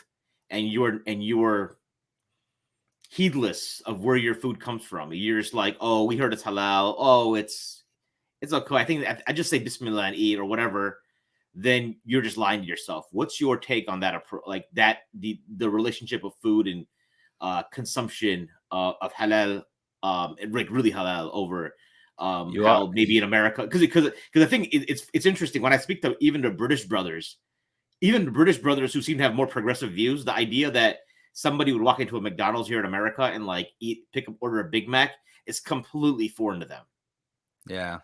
and you're heedless of where your food comes from, you're just like, oh, we heard it's halal, oh, it's okay. I think I just say Bismillah and eat or whatever. Then you're just lying to yourself. What's your take on that approach? Like that, the relationship of food and consumption of halal, like really halal over You are. how maybe in America, because I think it's interesting when I speak to even the British brothers, who seem to have more progressive views. The idea that somebody would walk into a McDonald's here in America and like order a Big Mac is completely foreign to them. Yeah.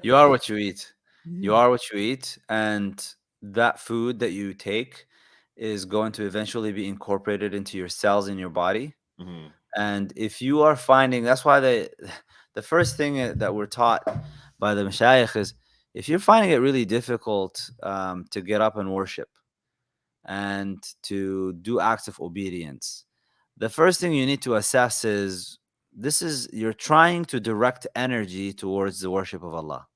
You are what you eat. You are what you eat, and that food that you take is going to eventually be incorporated into your cells in your body. Mhm. And if you are finding, that's why the first thing that we're taught by the mashayikh is, if you're finding it really difficult to get up and worship and to do acts of obedience, the first thing you need to assess is, this is, you're trying to direct energy towards the worship of Allah.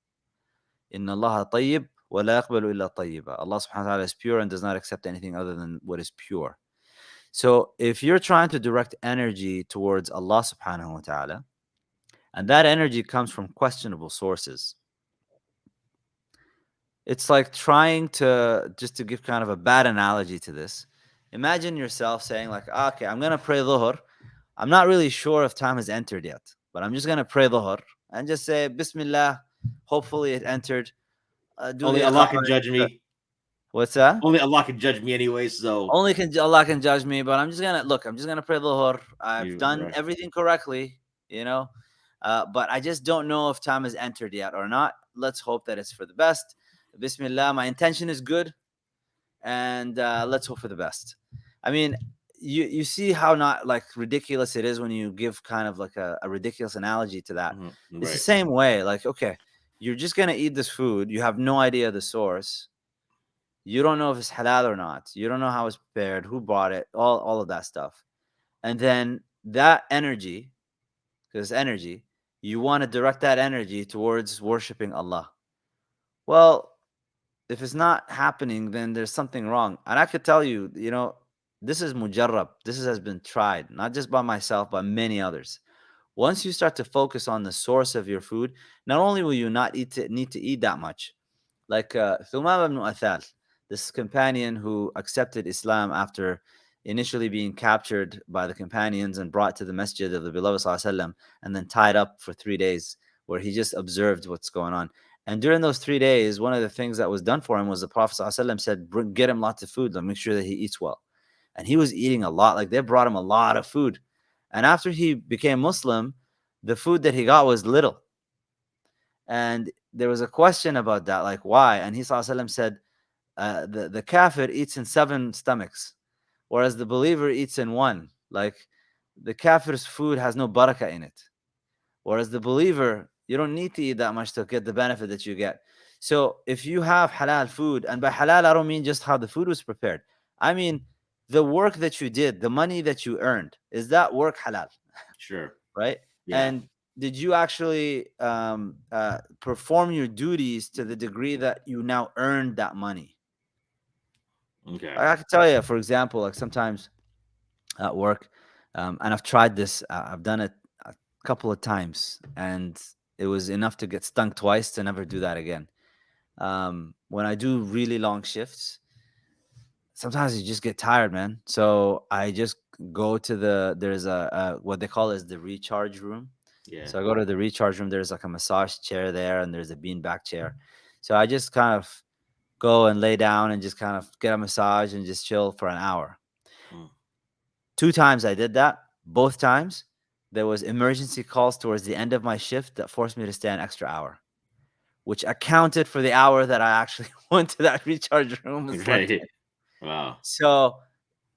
Inna Allah tayyib wa la yaqbalu illa tayyiba. Allah subhanahu wa ta'ala is pure and does not accept anything other than what is pure. So if you're trying to direct energy towards Allah subhanahu wa ta'ala, and that energy comes from questionable sources, it's like trying to, just to give kind of a bad analogy to this, imagine yourself saying like, okay, I'm going to pray dhuhr. I'm not really sure if time has entered yet, but I'm just going to pray dhuhr and just say, Bismillah, hopefully it entered. Do the Only Allah can iqamah. judge me. What's that? Only Allah can judge me anyway. So Only can Allah can judge me, but I'm just gonna look. I'm just gonna pray dhuhr. I've you done right. everything correctly, you know, but I just don't know if time has entered yet or not. Let's hope that it's for the best. Bismillah. My intention is good, and let's hope for the best. I mean, you see how not like ridiculous it is when you give kind of like a ridiculous analogy to that. It's the Right. same way. Like, okay, you're just gonna eat this food. You have no idea the source. You don't know if it's halal or not. You don't know how it's prepared, who bought it, all of that stuff. And then that energy, because energy, you want to direct that energy towards worshiping Allah. Well, if it's not happening, then there's something wrong. And I could tell you, this is mujarrab. This has been tried, not just by myself, but many others. Once you start to focus on the source of your food, not only will you not need to eat that much, like Thumama ibn Athal, this companion who accepted Islam after initially being captured by the companions and brought to the masjid of the beloved Sallallahu, and then tied up for 3 days, where he just observed what's going on. And during those 3 days, one of the things that was done for him was the Prophet Sallallahu said, get him lots of food, like, make sure that he eats well. And he was eating a lot, like they brought him a lot of food. And after he became Muslim, the food that he got was little. And there was a question about that, like why? And he said, the kafir eats in 7 stomachs, whereas the believer eats in 1. Like the kafir's food has no barakah in it, whereas the believer, you don't need to eat that much to get the benefit that you get. So if you have halal food, and by halal I don't mean just how the food was prepared, I mean the work that you did, the money that you earned, is that work halal? Sure. Right? Yeah. And did you actually perform your duties to the degree that you now earned that money? Okay. I can tell you, for example, like sometimes at work, and I've tried this, I've done it a couple of times, and it was enough to get stung twice to never do that again. When I do really long shifts, sometimes you just get tired, man. So I just go to there's a what they call is the recharge room. Yeah. So I go to the recharge room. There's like a massage chair there, and there's a beanbag chair. So I just kind of go and lay down and just kind of get a massage and just chill for an hour. Mm. 2 times I did that. Both times, there was emergency calls towards the end of my shift that forced me to stay an extra hour, which accounted for the hour that I actually went to that recharge room and slept Right. in. Wow. So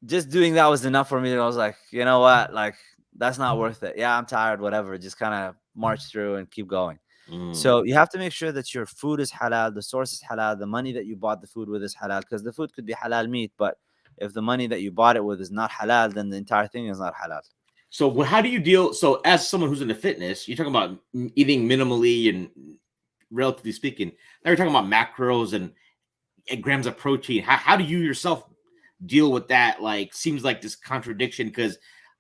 just doing that was enough for me. And I was like, you know what? Like, that's not worth it. Yeah, I'm tired, whatever. Just kind of march through and keep going. Mm. So you have to make sure that your food is halal, the source is halal, the money that you bought the food with is halal, because the food could be halal meat, but if the money that you bought it with is not halal, then the entire thing is not halal. So how do you deal? So as someone who's into fitness, you're talking about eating minimally and relatively speaking. Now you're talking about macros and grams of protein. How do you yourself deal with that? Like, seems like this contradiction because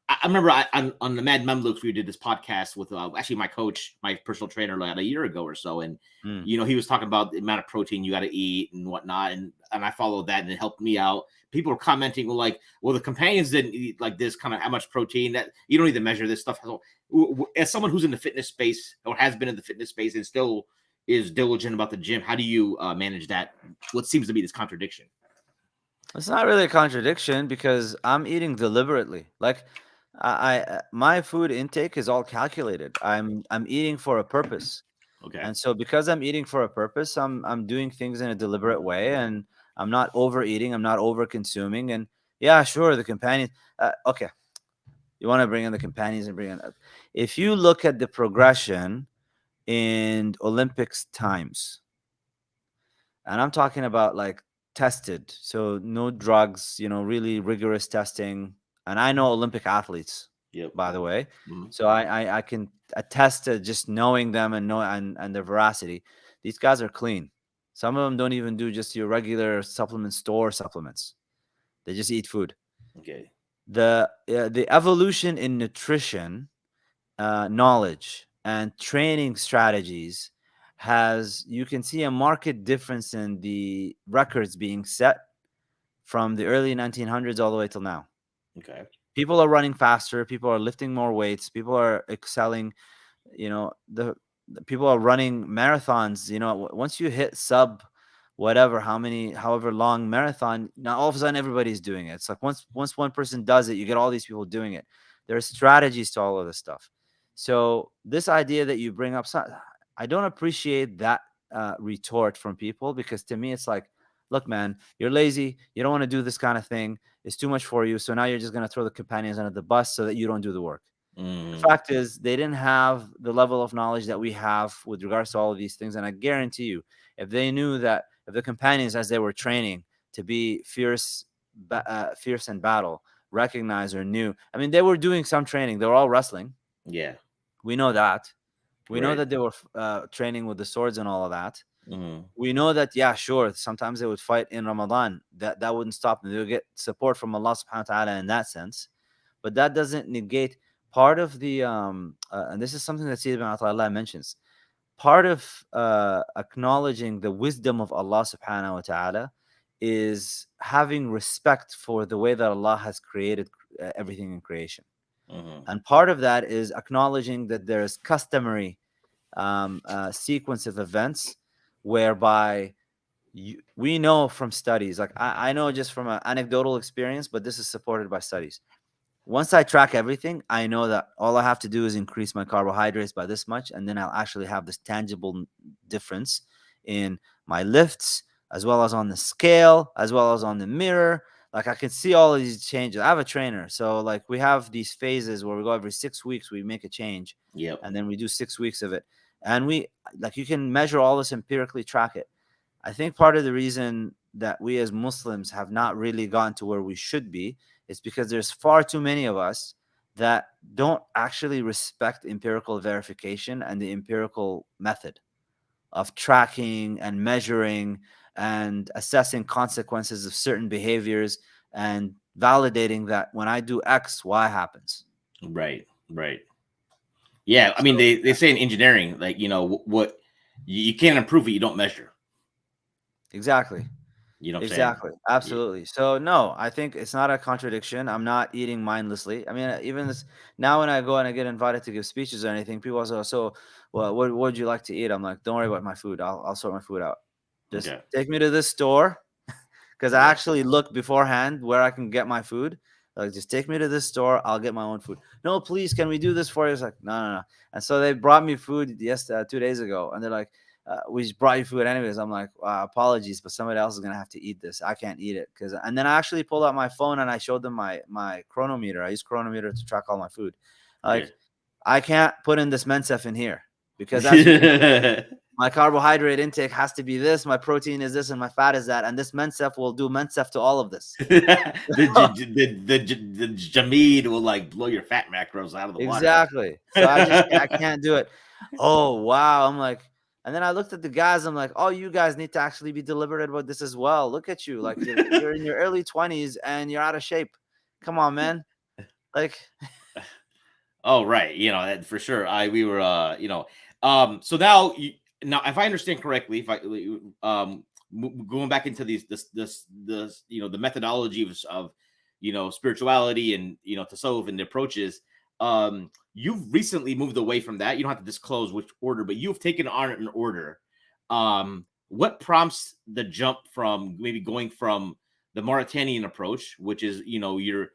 I remember on the Mad Memlooks we did this podcast with actually my coach, my personal trainer, like a year ago or so, and Mm. he was talking about the amount of protein you got to eat and whatnot, and I followed that and it helped me out. People were commenting like, "Well, the companions didn't eat like this, kind of how much protein that you don't need to measure this stuff." So, as someone who's in the fitness space or has been in the fitness space and still is diligent about the gym, how do you manage that? What seems to be this contradiction? It's not really a contradiction because I'm eating deliberately. Like my food intake is all calculated. I'm eating for a purpose. Okay. And so because I'm eating for a purpose, I'm doing things in a deliberate way, and I'm not overeating, I'm not over consuming. And yeah, sure, the companion okay, you want to bring in the companions and bring in if you look at the progression in Olympics times, and I'm talking about like tested, so no drugs, really rigorous testing. And I know Olympic athletes, Yep. by the way, Mhm. so I can attest to just knowing them and and their veracity. These guys are clean. Some of them don't even do just your regular supplement store supplements. They just eat food. Okay. The evolution in nutrition knowledge and training strategies has you can see a marked difference in the records being set from the early 1900s all the way till now. Okay. People are running faster, people are lifting more weights, people are excelling. The people are running marathons. Once you hit sub whatever, however long marathon, now all of a sudden everybody's doing it. It's like once one person does it, you get all these people doing it. There are strategies to all of this stuff. So this idea that you bring up, I don't appreciate that retort from people, because to me it's like, look, man, you're lazy, you don't want to do this kind of thing, it's too much for you, so now you're just going to throw the companions under the bus so that you don't do the work. The Mm. fact is, they didn't have the level of knowledge that we have with regards to all of these things. And I guarantee you, if they knew that, if the companions, as they were training to be fierce in battle, recognized or knew, I mean, they were doing some training. They were all wrestling. Yeah. We know that. We know Right. that they were training with the swords and all of that. Mhm. We know that, yeah, sure, sometimes they would fight in Ramadan. That wouldn't stop them. They would get support from Allah subhanahu wa ta'ala in that sense. But that doesn't negate part of the and this is something that Sayyid ibn Ata'Allah mentions. Part of acknowledging the wisdom of Allah subhanahu wa ta'ala is having respect for the way that Allah has created everything in creation. Mhm. And part of that is acknowledging that there is customary sequence of events whereby we know from studies, like I know just from an anecdotal experience, but this is supported by studies. Once I track everything, I know that all I have to do is increase my carbohydrates by this much, and then I'll actually have this tangible difference in my lifts, as well as on the scale, as well as on the mirror. Like I can see all of these changes. I have a trainer, so like we have these phases where we go every 6 weeks, we make a change, Yep. and then we do 6 weeks of it, and we like you can measure all this empirically, track it. I think part of the reason that we as Muslims have not really gotten to where we should be is because there's far too many of us that don't actually respect empirical verification and the empirical method of tracking and measuring and assessing consequences of certain behaviors and validating that when I do X, Y happens. Right. Right. Yeah. I mean, So, they say in engineering, like what you can't improve what you don't measure. exactly. You know what I'm saying? Exactly. Yeah. Absolutely. So no, I think it's not a contradiction. I'm not eating mindlessly. I mean, even this now when I go and I get invited to give speeches or anything, people also, so well, what would you like to eat? I'm like, don't worry about my food. I'll sort my food out. Just Okay. take me to this store, because I Yeah. actually look beforehand where I can get my food. Like, just take me to this store. I'll get my own food. No, please, can we do this for you? It's like, no, no, no. And so they brought me food 2 days ago, and they're like, we just brought you food anyways. I'm like, apologies, but somebody else is gonna have to eat this. I can't eat it and then I actually pulled out my phone and I showed them my chronometer. I use chronometer to track all my food. Yeah. Like, I can't put in this mensef in here because, as you can see, my carbohydrate intake has to be this, my protein is this, and my fat is that, and this mensef will do mensef to all of this. The Jamid will like blow your fat macros out of the water. Exactly. So I can't do it. Oh wow. I'm like, and then I looked at the guys. I'm like, oh, you guys need to actually be deliberate about this as well. Look at you, like you're in your early 20s and you're out of shape. Come on, man. Like, Oh, right. For sure. We were, so now, if I understand correctly, if I, going back into this, the methodology of, spirituality and, tasawwuf and the approaches, you've recently moved away from that. You don't have to disclose which order, but you've taken on an order. What prompts the jump from maybe going from the Mauritanian approach, which is, you're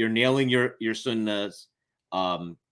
nailing your sunnahs,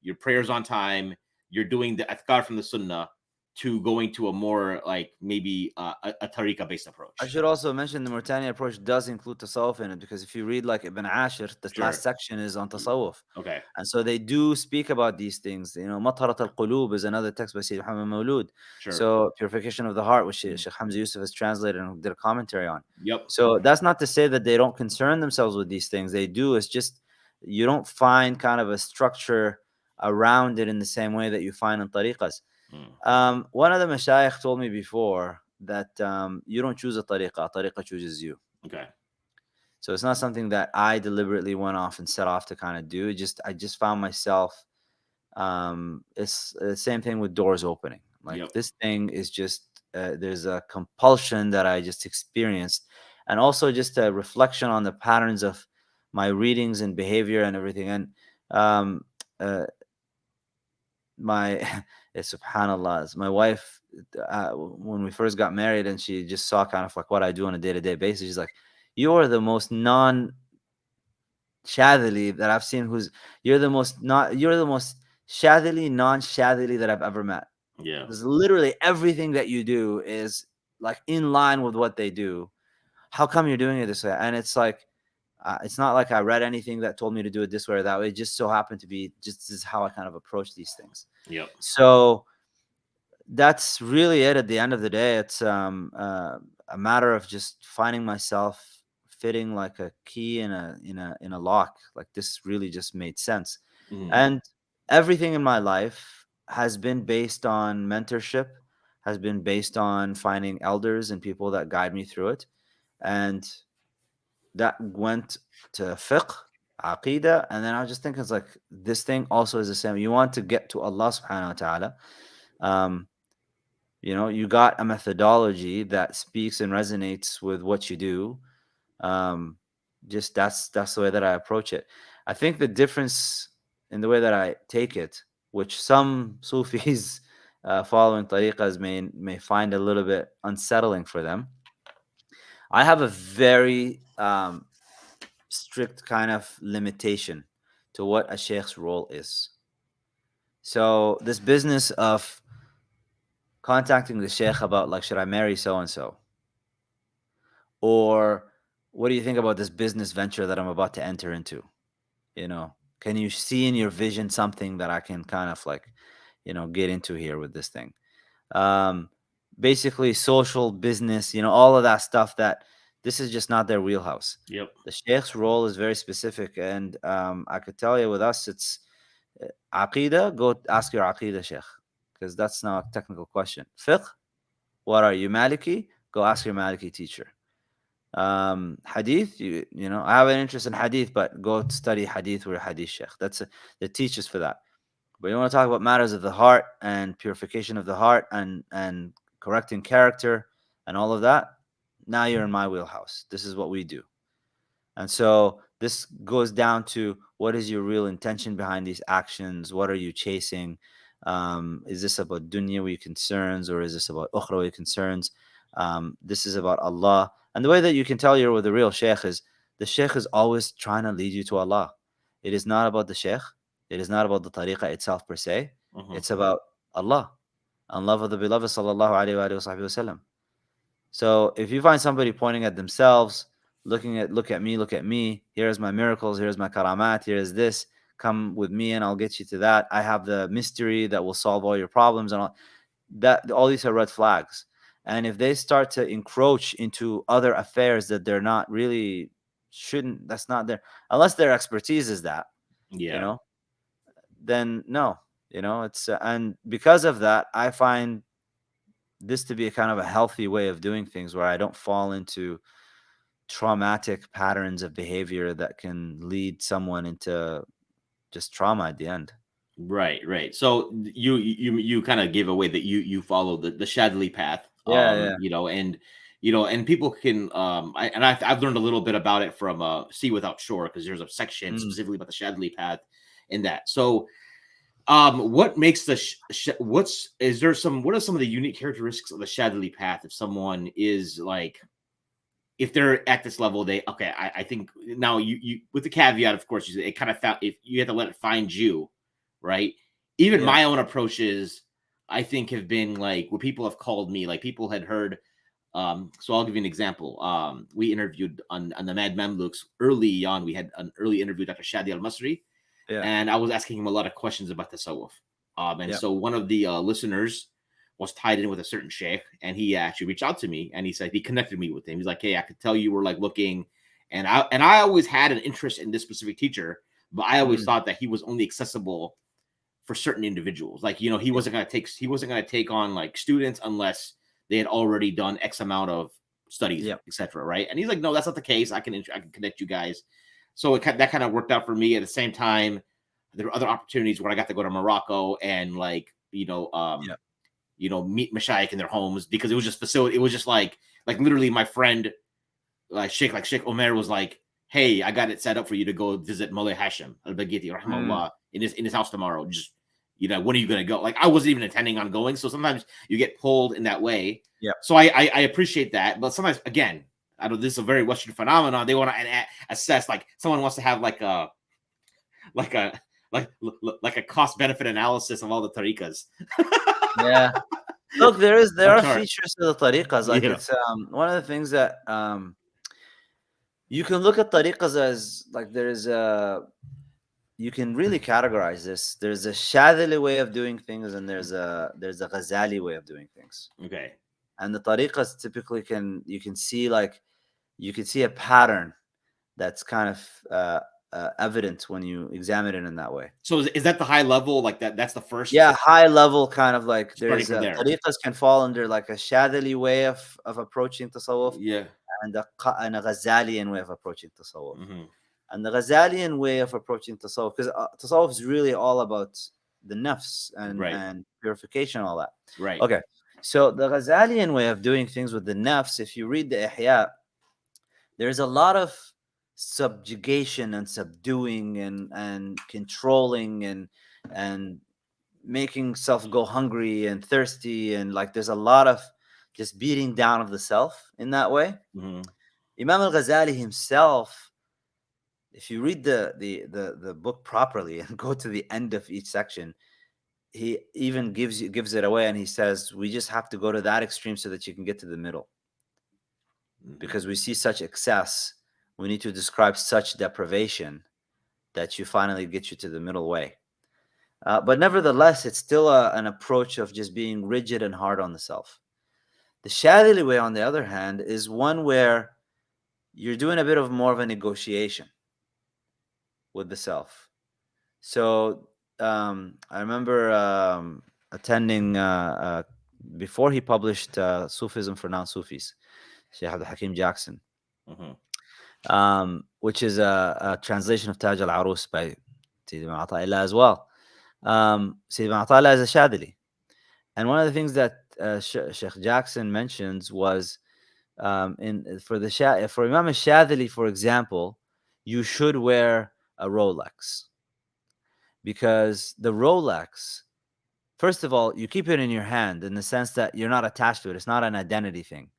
your prayers on time, you're doing the athkar from the sunnah, to going to a more like maybe a tariqah based approach? I should also mention the Mauritania approach does include tasawwuf in it, because if you read like Ibn Ashir, the Sure. last section is on tasawwuf. Okay. And so they do speak about these things. Matharat al-Qulub is another text by Sayyid Muhammad Mawlud. Sure. So purification of the heart, which Sheikh Hamza Yusuf has translated and did a commentary on. Yep. So that's not to say that they don't concern themselves with these things. They do. It's just you don't find kind of a structure around it in the same way that you find in tariqas. One of the mashayikh told me before that you don't choose a tariqah chooses you. Okay. So it's not something that I deliberately went off and set off to kind of do. I just found myself. It's the same thing with doors opening. Like, Yep. this thing is just there's a compulsion that I just experienced, and also just a reflection on the patterns of my readings and behavior and everything. And my subhanallah, my wife, when we first got married and she just saw kind of like what I do on a day-to-day basis, she's like, you are the most non-shadhili that I've seen. You're the most shadhili, non-shadhili that I've ever met. Yeah. Because literally everything that you do is like in line with what they do. How come you're doing it this way? And it's like, it's not like I read anything that told me to do it this way or that way. It just so happened to be just this is how I kind of approach these things. Yep. So that's really it. At the end of the day, it's a matter of just finding myself fitting like a key in a lock. Like, this really just made sense. And everything in my life has been based on mentorship, has been based on finding elders and people that guide me through it. And that went to fiqh, aqidah, and then I was just thinking, it's like, this thing also is the same. You want to get to Allah subhanahu wa ta'ala. You got a methodology that speaks and resonates with what you do. Just that's the way that I approach it. I think the difference in the way that I take it, which some Sufis following tariqas may find a little bit unsettling for them, I have a very strict kind of limitation to what a sheikh's role is. So this business of contacting the sheikh about, like, should I marry so and so, or what do you think about this business venture that I'm about to enter into? Can you see in your vision something that I can kind of like, get into here with this thing? Basically social business, all of that stuff, that this is just not their wheelhouse. Yep. The sheikh's role is very specific, and I could tell you with us, it's aqidah. Go ask your aqidah sheikh, because that's not a technical question. Fiqh, what are you, Maliki? Go ask your Maliki teacher. Hadith, I have an interest in hadith, but go study hadith with a hadith sheikh. That's the teachers for that. But you want to talk about matters of the heart and purification of the heart and correcting character and all of that, now you're in my wheelhouse. This is what we do. And so this goes down to, what is your real intention behind these actions? What are you chasing? Is this about dunyawi concerns, or is this about ukhrawi concerns? This is about Allah. And the way that you can tell you're with a real sheikh is the Sheikh is always trying to lead you to Allah. It is not about the Sheikh. It is not about the tariqah itself per se. Hmm. It's about Allah and love of the beloved sallallahu alaihi wasallam. So if you find somebody pointing at themselves, look at me, here's my miracles, here's my karamat, here's this, come with me and I'll get you to that. I have the mystery that will solve all your problems and all that, all these are red flags. And if they start to encroach into other affairs that they're not really shouldn't, that's not their, unless their expertise is that, you Yeah. know, then no, it's and because of that, I find this to be a kind of a healthy way of doing things where I don't fall into traumatic patterns of behavior that can lead someone into just trauma at the end. Right, right. So you kind of gave away that you follow the Shadley path, Yeah, yeah. and people can I've learned a little bit about it from See Without Shore, because there's a section Mm, specifically about the Shadley path in that. So what makes the what are some of the unique characteristics of the Shadley path if someone is like, if they're at this level, they okay, I think now you with the caveat, of course, it kind of found, if you have to let it find you, right? Even yeah, my own approaches, I think, have been like where people have called me, like people had heard. So I'll give you an example. We interviewed on the Mad Mamluks early on. We had an early interview with Dr. Shadi Al Masri, yeah, and I was asking him a lot of questions about the tasawwuf. And yeah. so one of the listeners was tied in with a certain sheikh, and he actually reached out to me, and he said he connected me with him. He's like, "Hey, I could tell you were like looking," and I always had an interest in this specific teacher, but I always Mm, thought that he was only accessible for certain individuals. Like, yeah, he wasn't gonna take on like students unless they had already done X amount of studies, yeah, etc. Right? And he's like, "No, that's not the case. I can connect you guys." So that kind of worked out for me. At the same time, there were other opportunities where I got to go to Morocco and like yeah. meet Mashaykh in their homes, because it was just facility. It was just like literally my friend, like Sheikh Omer was like, "Hey, I got it set up for you to go visit Mullah Hashim Al Bagiti, Mm, rahimahullah, in his house tomorrow. Just, when are you gonna go?" Like, I wasn't even intending on going. So sometimes you get pulled in that way. yeah, So I appreciate that, but sometimes, again, I know this is a very Western phenomenon. They want to assess, like someone wants to have like a like a cost benefit analysis of all the tariqas yeah. Look, there on are chart. features to the tariqas. Like Yeah. it's one of the things that you can look at tariqas as like there's a you can really categorize this. There's a Shadili way of doing things, and there's a Ghazali way of doing things. Okay. And the tariqas typically you can see a pattern that's kind of evident when you examine it in that way. So is that the high level? Like that's the first Yeah, high level kind of like starting there's from there. tariqas can fall under like a Shadili way of approaching tasawwuf Yeah. and a Ghazalian way of approaching tasawwuf. Hmm. And the Ghazalian way of approaching tasawwuf, because tasawwuf is really all about the nafs Right. and purification, all that. Right. Okay, so the Ghazalian way of doing things with the nafs, if you read the Ihya, there's a lot of subjugation and subduing and controlling and making self go hungry and thirsty, and like there's a lot of just beating down of the self in that way. Hmm. Imam al-Ghazali himself, if you read the book properly and go to the end of each section, he even gives it away, and he says we just have to go to that extreme so that you can get to the middle, Hmm. because we see such excess, we need to describe such deprivation that you finally get you to the middle way. But nevertheless, it's still an approach of just being rigid and hard on the self. The Shadili way, on the other hand, is one where you're doing a bit of more of a negotiation with the self. So I remember attending before he published Sufism for Non-Sufis, Sheikh Abdul Hakim Jackson, Hmm. which is a translation of Taj al-Arus by Sayyid Ibn Ata'illah as well. Sayyid Ibn Ata'illah is a Shadili. And one of the things that Sheikh Jackson mentions was for Imam al-Shadili, for example, you should wear a Rolex, because the Rolex, first of all, you keep it in your hand in the sense that you're not attached to it. It's not an identity thing,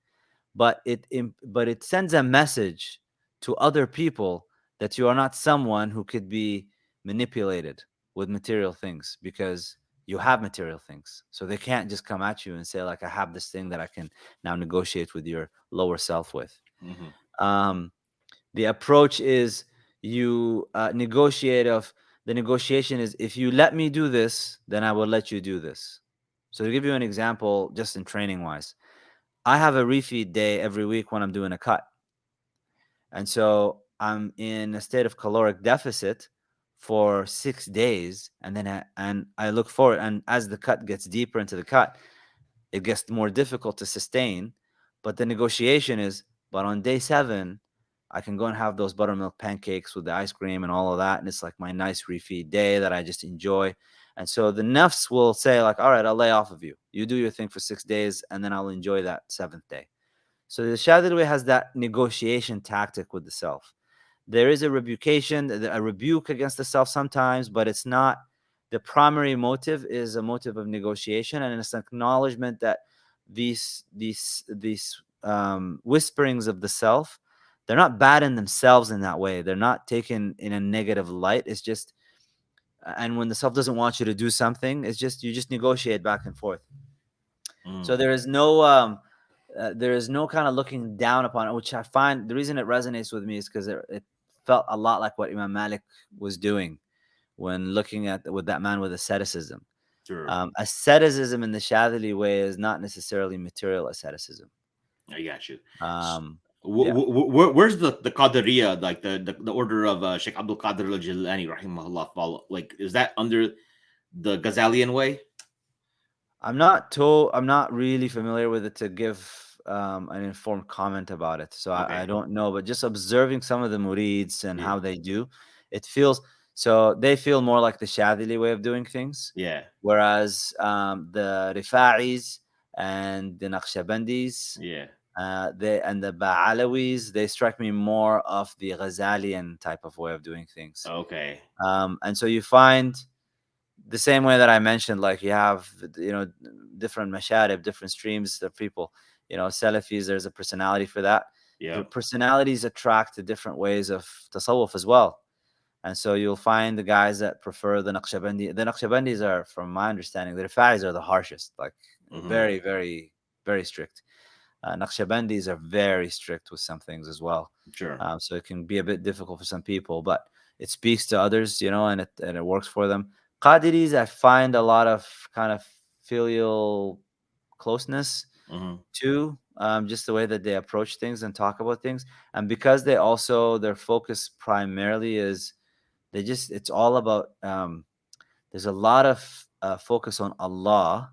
but it sends a message to other people that you are not someone who could be manipulated with material things, because you have material things. So they can't just come at you and say, like, I have this thing that I can now negotiate with your lower self with. Hmm. Um, the approach is you negotiate of the negotiation is, if you let me do this, then I will let you do this. So to give you an example, just in training wise, I have a refeed day every week when I'm doing a cut. And so I'm in a state of caloric deficit for 6 days. And then I look forward. And as the cut gets deeper into the cut, it gets more difficult to sustain. But the negotiation is, but on day 7, I can go and have those buttermilk pancakes with the ice cream and all of that. And it's like my nice refeed day that I just enjoy. And so the nafs will say, like, all right, I'll lay off of you. You do your thing for 6 days, and then I'll enjoy that 7th day. So the Shadilway has that negotiation tactic with the self. There is a rebuke against the self sometimes, but it's not the primary motive. Is a motive of negotiation, and it's an acknowledgement that these whisperings of the self, they're not bad in themselves in that way. They're not taken in a negative light. It's just, and when the self doesn't want you to do something, it's just, you just negotiate back and forth. So there is no kind of looking down upon it, which I find the reason it resonates with me is because it felt a lot like what Imam Malik was doing when looking at with that man with asceticism. Sure. Asceticism in the Shadhili way is not necessarily material asceticism. I got you. Yeah. Where's the Qadiriya, like the order of Sheikh Abdul Qadir al-Jilani, rahimahullah, follow? Like, is that under the Ghazalian way? I'm not really familiar with it to give an informed comment about it. So Okay. I don't know, but just observing some of the murids and Yeah. how they do, it feels, so they feel more like the Shadhili way of doing things. Yeah. Whereas the Rifa'is and the Naqshbandis, Yeah. and the Ba'alawis, they strike me more of the Ghazalian type of way of doing things. Okay. And so you find the same way that I mentioned, like you have, different masharib, different streams of people. Salafis, there's a personality for that. Yeah. The personalities attract to different ways of tasawwuf as well. And so you'll find the guys that prefer the Naqshbandi. The Naqshbandis are, from my understanding, the Rifa'is are the harshest, like very, very, very strict. Naqshbandis are very strict with some things as well. Sure. So it can be a bit difficult for some people, but it speaks to others, and it works for them. Qadiris, I find a lot of kind of filial closeness to, just the way that they approach things and talk about things. And because their focus primarily is, it's all about, there's a lot of focus on Allah,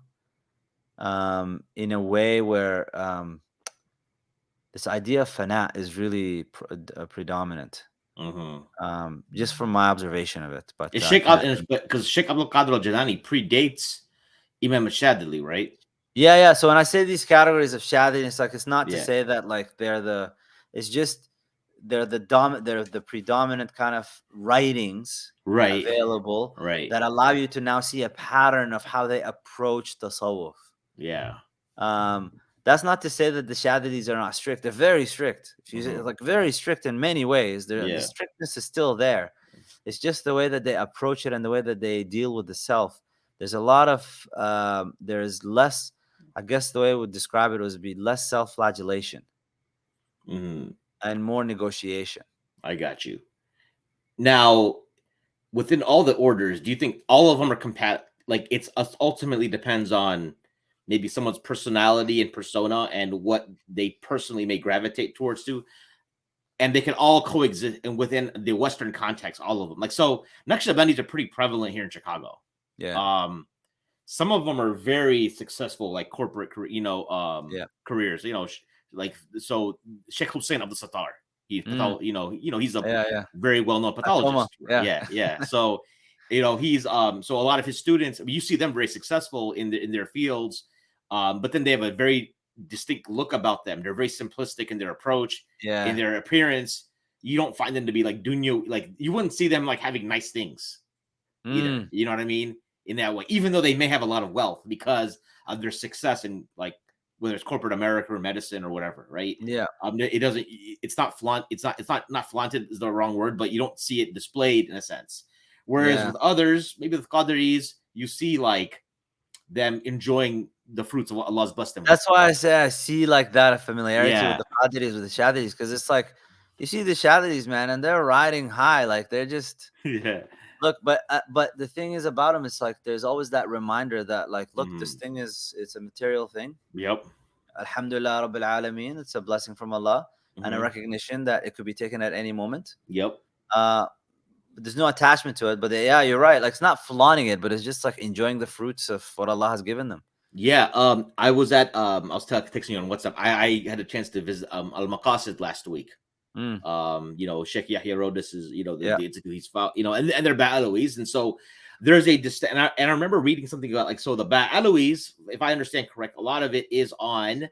in a way where this idea of fana is really predominant. Just from my observation of it, but Because Sheikh Abdul Qadir al-Jilani predates Imam al-Shadili, right? Yeah. So when I say these categories of Shadili, it's not to Yeah. say that like it's just they're the predominant kind of writings Right. available Right. that allow you to now see a pattern of how they approach tasawwuf. Yeah. That's not to say that the Shadilis are not strict. They're very strict. If you like, very strict in many ways. The strictness is still there. It's just the way that they approach it and the way that they deal with the self. There's a lot of there's less. I guess the way I would describe it would be less self-flagellation and more negotiation. I got you. Now, within all the orders, do you think all of them are compatible? Like, it's ultimately depends on maybe someone's personality and persona and what they personally may gravitate towards to, and they can all coexist and within the Western context, all of them. Like, so Naqshbandis are pretty prevalent here in Chicago. Yeah. Some of them are very successful, like corporate, careers. Like, so Sheikh Hussein Abdul Sattar, he's he's a very well-known pathologist. Yeah. So, he's so a lot of his students, you see them very successful in their fields, but then they have a very distinct look about them. They're very simplistic in their approach, in their appearance. You don't find them to be like dunya, like you wouldn't see them like having nice things either. You know what I mean? In that way, even though they may have a lot of wealth because of their success and like whether it's corporate America or medicine or whatever, right? Yeah. It doesn't. It's not flaunt. It's not flaunted is the wrong word, but you don't see it displayed in a sense. Whereas Yeah. with others, maybe with Qadaris, you see like them enjoying the fruits of what Allah's blessed them with. That's why I say I see like that familiarity with Yeah, the Qadiris, with the Shadiris, because it's like you see the Shadiris, man, and they're riding high, like they're just yeah, look. But the thing is about them, it's like there's always that reminder that like, look, this mm, thing it's a material thing. yep, Alhamdulillah Rabbil Alameen. It's a blessing from Allah and a hmm, recognition that it could be taken at any moment. yep. Uh, but there's no attachment to it. But yeah, you're right. Like it's not flaunting it, but it's just like enjoying the fruits of what Allah has given them. Yeah, I was texting you on WhatsApp. I had a chance to visit Al Maqasid last week. Mm, Sheikh Yahya wrote this is yeah. he's found and they're Ba'alawis, and so there's and I remember reading something about like so the Ba'alawis, if I understand correct, a lot of it is on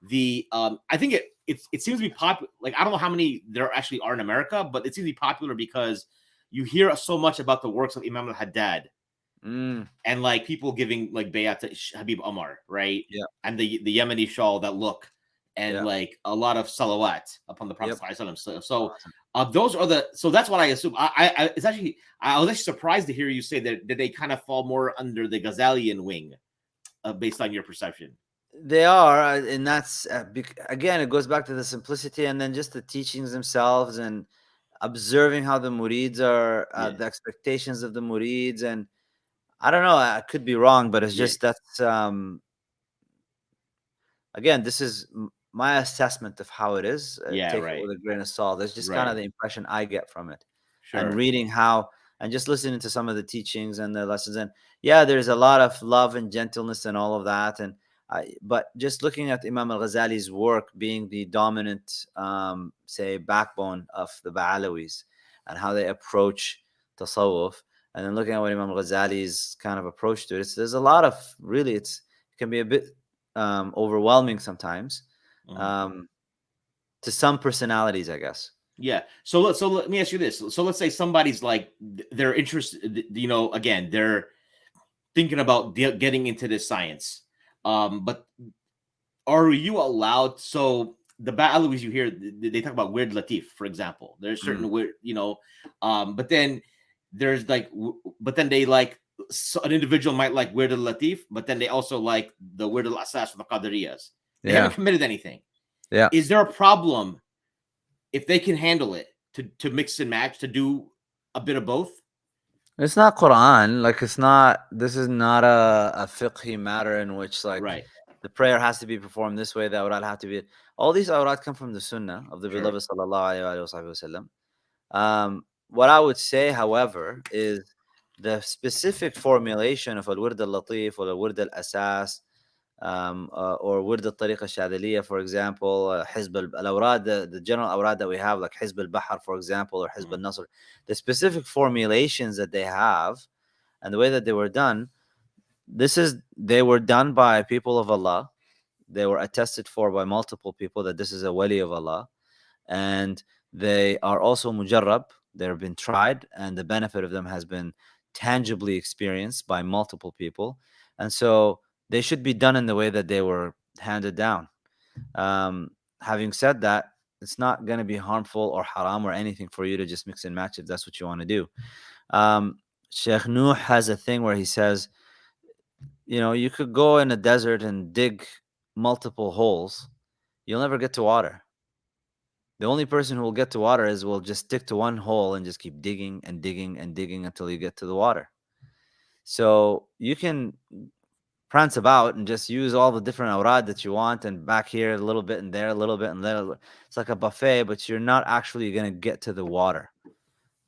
the I think it seems to be popular. Like I don't know how many there actually are in America, but it seems to be popular because you hear so much about the works of Imam al-Haddad Mm, and like people giving like bayat to Habib Omar, right? yeah. And the Yemeni shawl that look and Yeah. like a lot of salawat upon the Prophet. Yep. Those are the so that's what I assume. It's actually I was actually surprised to hear you say that they kind of fall more under the Ghazalian wing, based on your perception. They are, and that's again, it goes back to the simplicity, and then just the teachings themselves, and observing how the murids are, Yeah, the expectations of the murids, and I don't know, I could be wrong, but it's yeah, just that's again, this is my assessment of how it is. yeah. Take it Right, with a grain of salt. That's just kind right, of the impression I get from it, and sure. reading how, and just listening to some of the teachings and the lessons. And yeah, there's a lot of love and gentleness and all of that. And but just looking at Imam Al Ghazali's work being the dominant, say, backbone of the Ba'alawis and how they approach tasawwuf, and then looking at what Imam Al Ghazali's kind of approach to it, there's a lot of really, it can be a bit overwhelming sometimes, Mhm. um, to some personalities, I guess. Yeah. So let me ask you this. So let's say somebody's like they're interested. Again, they're thinking about getting into this science. But are you allowed? So the Ba'alawis you hear, they talk about weird Latif, for example. There's Mm. certain weird, but then there's like, but then they like an individual might like weird Latif, but then they also like the weird al Asas from the Qadariyas. They haven't Yeah, committed anything. yeah. Is there a problem if they can handle it to mix and match to do a bit of both? It's not Quran. Like it's not. This is not a fiqhi matter in which like Right. the prayer has to be performed this way. The awrad have to be. All these awrad come from the Sunnah of the Sure. beloved sallallahu alaihi wasallam. What I would say, however, is the specific formulation of al-Wird al-Latif or al-Wird al-Asas, or Wird al-Tariqa al-Shadiliya, for example, Hizb al-Awrad, the general awrad that we have, like Hizb al-Bahar, for example, or Hizb Mhm. al-Nasr, the specific formulations that they have and the way that they were done, they were done by people of Allah. They were attested for by multiple people that this is a wali of Allah, and they are also mujarrab. They've been tried, and the benefit of them has been tangibly experienced by multiple people, and so they should be done in the way that they were handed down. Having said that, it's not going to be harmful or haram or anything for you to just mix and match if that's what you want to do. um, Sheikh Nuh has a thing where he says, you could go in a desert and dig multiple holes, you'll never get to water. The only person who will get to water will just stick to one hole and just keep digging and digging and digging until you get to the water. So you can prance about and just use all the different awrad that you want, and back here a little bit and there a little bit and there. It's like a buffet, but you're not actually going to get to the water.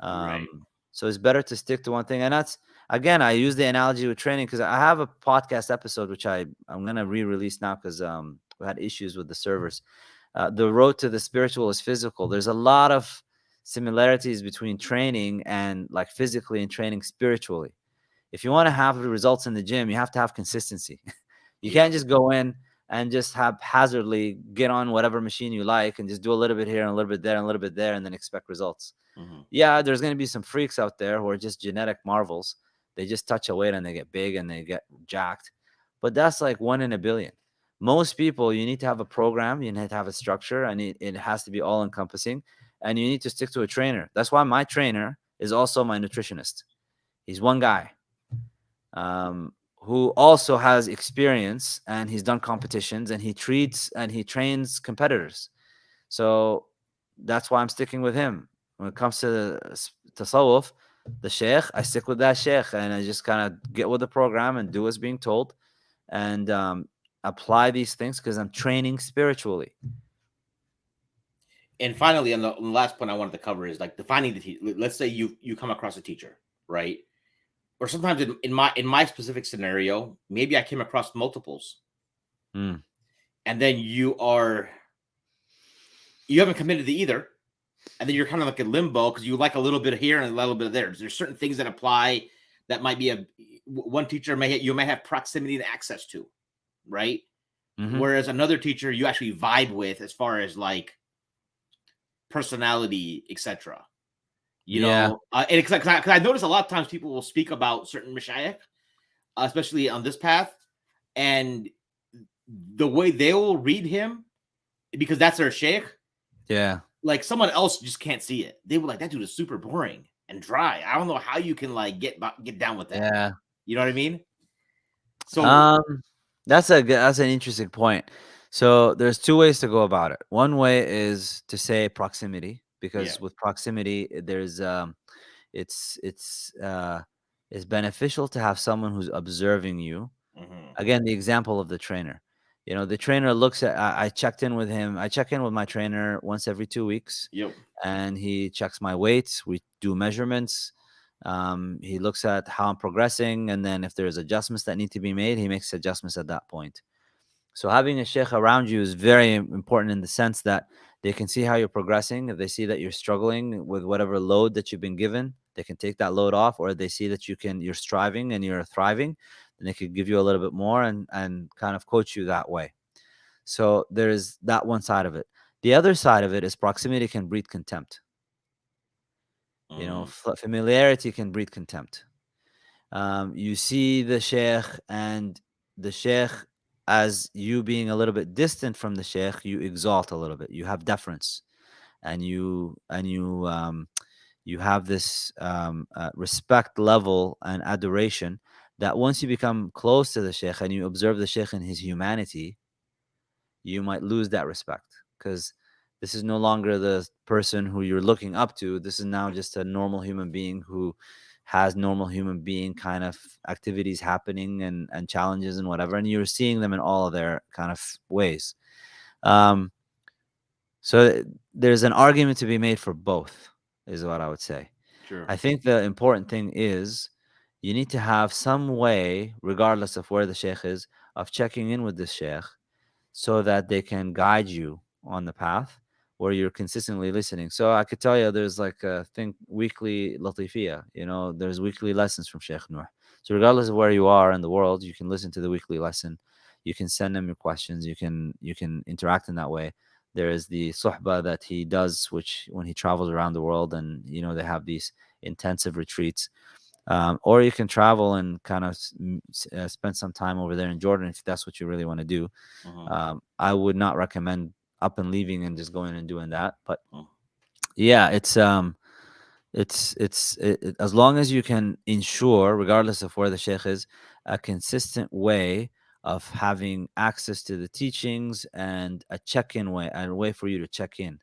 Right. So it's better to stick to one thing. And that's, again, I use the analogy with training because I have a podcast episode which I'm going to re-release now because we had issues with the servers. The road to the spiritual is physical. There's a lot of similarities between training and like physically and training spiritually. If you want to have the results in the gym, you have to have consistency. You Yeah. can't just go in and just haphazardly get on whatever machine you like and just do a little bit here and a little bit there and a little bit there and then expect results. Mhm. Yeah, there's going to be some freaks out there who are just genetic marvels. They just touch a weight and they get big and they get jacked. But that's like 1 in a billion. Most people, you need to have a program, you need to have a structure, and it has to be all encompassing, and you need to stick to a trainer. That's why my trainer is also my nutritionist. He's one guy, who also has experience, and he's done competitions, and he trains competitors. So that's why I'm sticking with him. When it comes to the tasawwuf, the sheikh, I stick with that sheikh, and I just kind of get with the program and do what's being told, and apply these things because I'm training spiritually. And finally, on the last point I wanted to cover is like defining the teacher. Let's say you come across a teacher, right? Or sometimes in my specific scenario, maybe I came across multiples, Mm. and then you haven't committed to either, and then you're kind of like in limbo because you like a little bit here and a little bit there. There's certain things that apply that might be one teacher you may have proximity and access to, right? Mm-hmm. Whereas another teacher you actually vibe with as far as like personality, etc. You Yeah. know, and because I notice a lot of times people will speak about certain mashayikh, especially on this path, and the way they will read him because that's their sheikh. Yeah. Like someone else just can't see it. They were like, that dude is super boring and dry. I don't know how you can like get down with that. Yeah. You know what I mean? So Um, that's an interesting point. So there's two ways to go about it. One way is to say proximity, yeah. because with proximity, there's it's it's uh, it's beneficial to have someone who's observing you. Hmm. Again, the example of the trainer. The trainer looks at. I checked in with him. I check in with my trainer once every 2 weeks, Yep. and he checks my weights. We do measurements. He looks at how I'm progressing, and then if there's adjustments that need to be made, he makes adjustments at that point. So having a sheikh around you is very important in the sense that they can see how you're progressing. If they see that you're struggling with whatever load that you've been given, they can take that load off, or they see that you're striving and you're thriving, then they could give you a little bit more and kind of coach you that way. So there's that one side of it. The other side of it is proximity can breed contempt. Hmm. Familiarity can breed contempt. You see the sheikh, and the sheikh, as you being a little bit distant from the sheikh, you exalt a little bit. You have deference, and you have this respect level and adoration, that once you become close to the sheikh and you observe the sheikh in his humanity, you might lose that respect, because this is no longer the person who you're looking up to. This is now just a normal human being who has normal human being kind of activities happening, and challenges and whatever, and you're seeing them in all of their kind of ways. um so there's an argument to be made for both, is what I would say. Sure. I think the important thing is you need to have some way, regardless of where the sheikh is, of checking in with the sheikh, so that they can guide you on the path where you're consistently listening. So I could tell you there's like a thing, weekly latifia, there's weekly lessons from Sheikh Noor. So regardless of where you are in the world, you can listen to the weekly lesson. You can send him your questions. You can interact in that way. There is the suhba that he does, which when he travels around the world, and they have these intensive retreats. Or you can travel and kind of spend some time over there in Jordan if that's what you really want to do. Hmm. I would not recommend up and leaving and just going and doing that. But Hmm. yeah, as long as you can ensure, regardless of where the sheikh is, a consistent way of having access to the teachings, and a check-in way, and a way for you to check in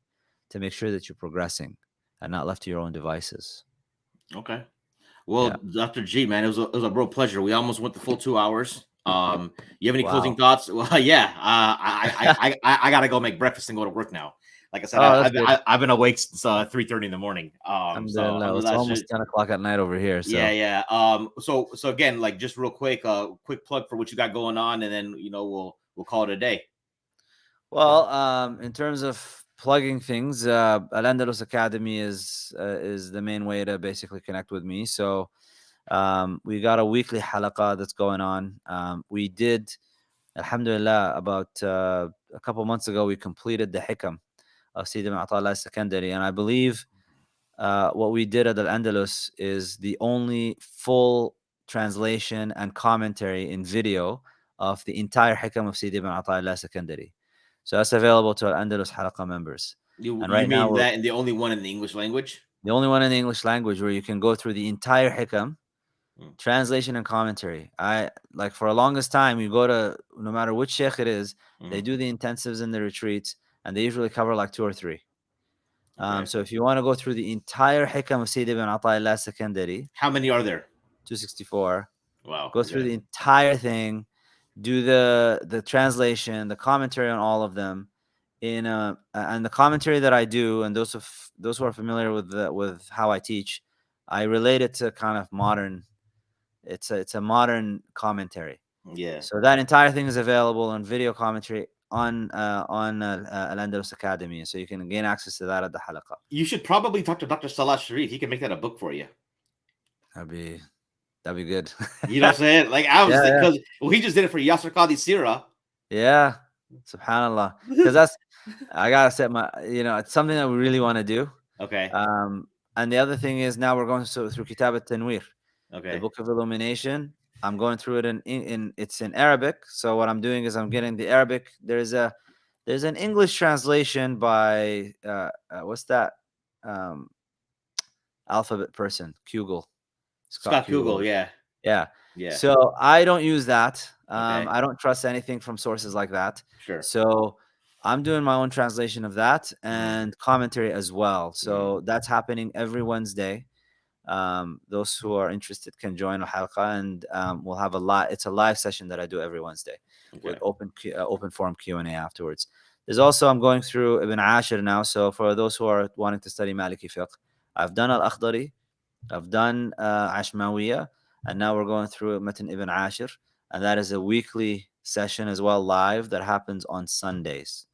to make sure that you're progressing and not left to your own devices. Okay. Yeah. Well, Dr. G, man, it was a real pleasure. We almost went the full 2 hours. You have any closing Wow. thoughts? Well, yeah. I gotta go make breakfast and go to work now. Like I said, Oh, that's good. I've been awake since 3:30 in the morning. So Alhamdulillah. It's alhamdulillah, almost 10 o'clock at night over here. yeah, So, yeah. So again, like just real quick, quick plug for what you got going on, and then we'll call it a day. well, in terms of plugging things, Al Andalus Academy is the main way to basically connect with me. So, we got a weekly halaqa that's going on. We did, alhamdulillah, about a couple months ago, we completed the hikam of Sidi Ma'atullah Secondary. And I believe what we did at Al Andalus is the only full translation and commentary in video of the entire Hikam of Sidi ibn Ata'illah secondary. So that's available to Al-Andalus Halaqa members. You And right now mean we're that and the only one in the English language? the only one in the English language where you can go through the entire Hikam, Mm. translation and commentary. I like for the longest time, you go to no matter which sheikh it is, they do the intensives and the retreats, and they usually cover like 2 or 3. Okay. So if you want to go through the entire Hikam of Sayyid ibn Ata'illah secondary, How many are there? 264, Wow. go through the entire thing, do the translation, the commentary on all of them. And the commentary that I do, and those who are familiar with how I teach, I relate it to kind of modern. It's a modern commentary. Yeah. So that entire thing is available on video commentary on Al-Andalus Academy, so you can gain access to that at the halaqa. You should probably talk to Dr. Salah Sharif. He can make that a book for you. That'd be good. You know what I'm saying? Like I was, Yeah. because he just did it for Yasser Qadi Sira. Yeah, subhanallah. Because I gotta set my, it's something that we really want to do. Okay. And the other thing is now we're going through Kitab al-Tanwir, Okay. the Book of Illumination. I'm going through it in it's in Arabic. So what I'm doing is I'm getting the Arabic. There's an English translation by what's that alphabet person? Kugel. Scott Kugel, Yeah. Yeah. So I don't use that. Okay. I don't trust anything from sources like that. Sure. So I'm doing my own translation of that and commentary as well. So that's happening every Wednesday. Those who are interested can join Al-Halqa, and we'll have it's a live session that I do every Wednesday with open forum Q&A afterwards. There's also, I'm going through Ibn Ashir now. So for those who are wanting to study Maliki fiqh, I've done Al-Akhdari, I've done Ashmawiya, and now we're going through Matan Ibn Ashir, and that is a weekly session as well, live, that happens on Sundays.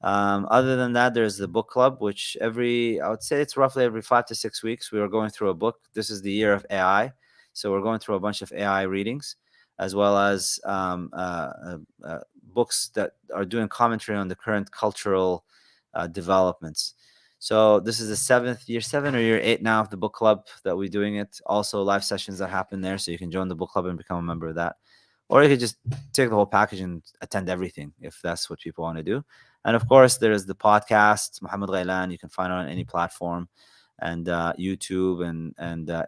Other than that, there's the book club, which I would say it's roughly every 5 to 6 weeks. We are going through a book. This is the year of AI. So we're going through a bunch of AI readings, as well as books that are doing commentary on the current cultural developments. So this is the year 7 or year 8 now of the book club that we're doing it. Also live sessions that happen there. So you can join the book club and become a member of that. Or you could just take the whole package and attend everything if that's what people want to do. And of course, there's the podcast, Mohamed Ghilan. You can find it on any platform. And YouTube and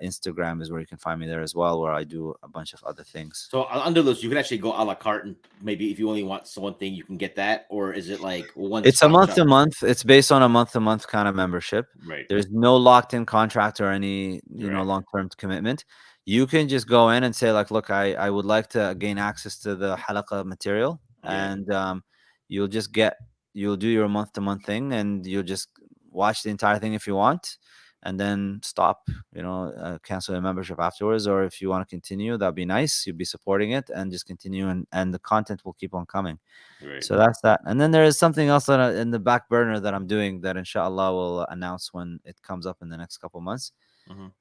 Instagram is where you can find me there as well, where I do a bunch of other things. So under those, you can actually go a la carte, and maybe if you only want one thing, you can get that. Or is it like one? It's a month to month. It's based on a month to month kind of membership. Right. There's no locked in contract or any long term commitment. You can just go in and say like, look, I would like to gain access to the halaqa material, and you'll do your month to month thing, and you'll just watch the entire thing if you want, and then stop, cancel your membership afterwards. Or if you want to continue, that'd be nice. You'll be supporting it and just continue, and the content will keep on coming. Right. So that's that. And then there is something else in the back burner that I'm doing that inshallah will announce when it comes up in the next couple months.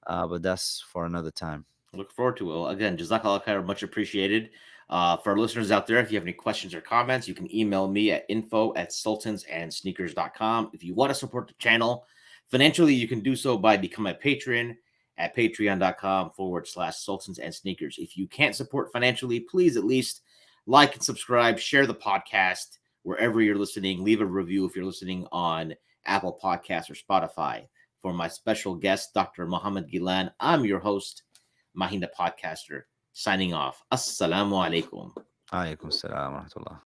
But that's for another time. Look forward to it. Well, again, Jazakallah khair, much appreciated. For our listeners out there, if you have any questions or comments, you can email me at info@sultansandsneakers.com. If you want to support the channel financially, you can do so by becoming a patron at patreon.com/sultansandsneakers. If you can't support financially, please at least like and subscribe, share the podcast wherever you're listening. Leave a review if you're listening on Apple Podcasts or Spotify. For my special guest, Dr. Mohamed Ghilan, I'm your host, Mahin the Podcaster, signing off. Assalamu alaikum. Alaikum salam wa rahmatullah.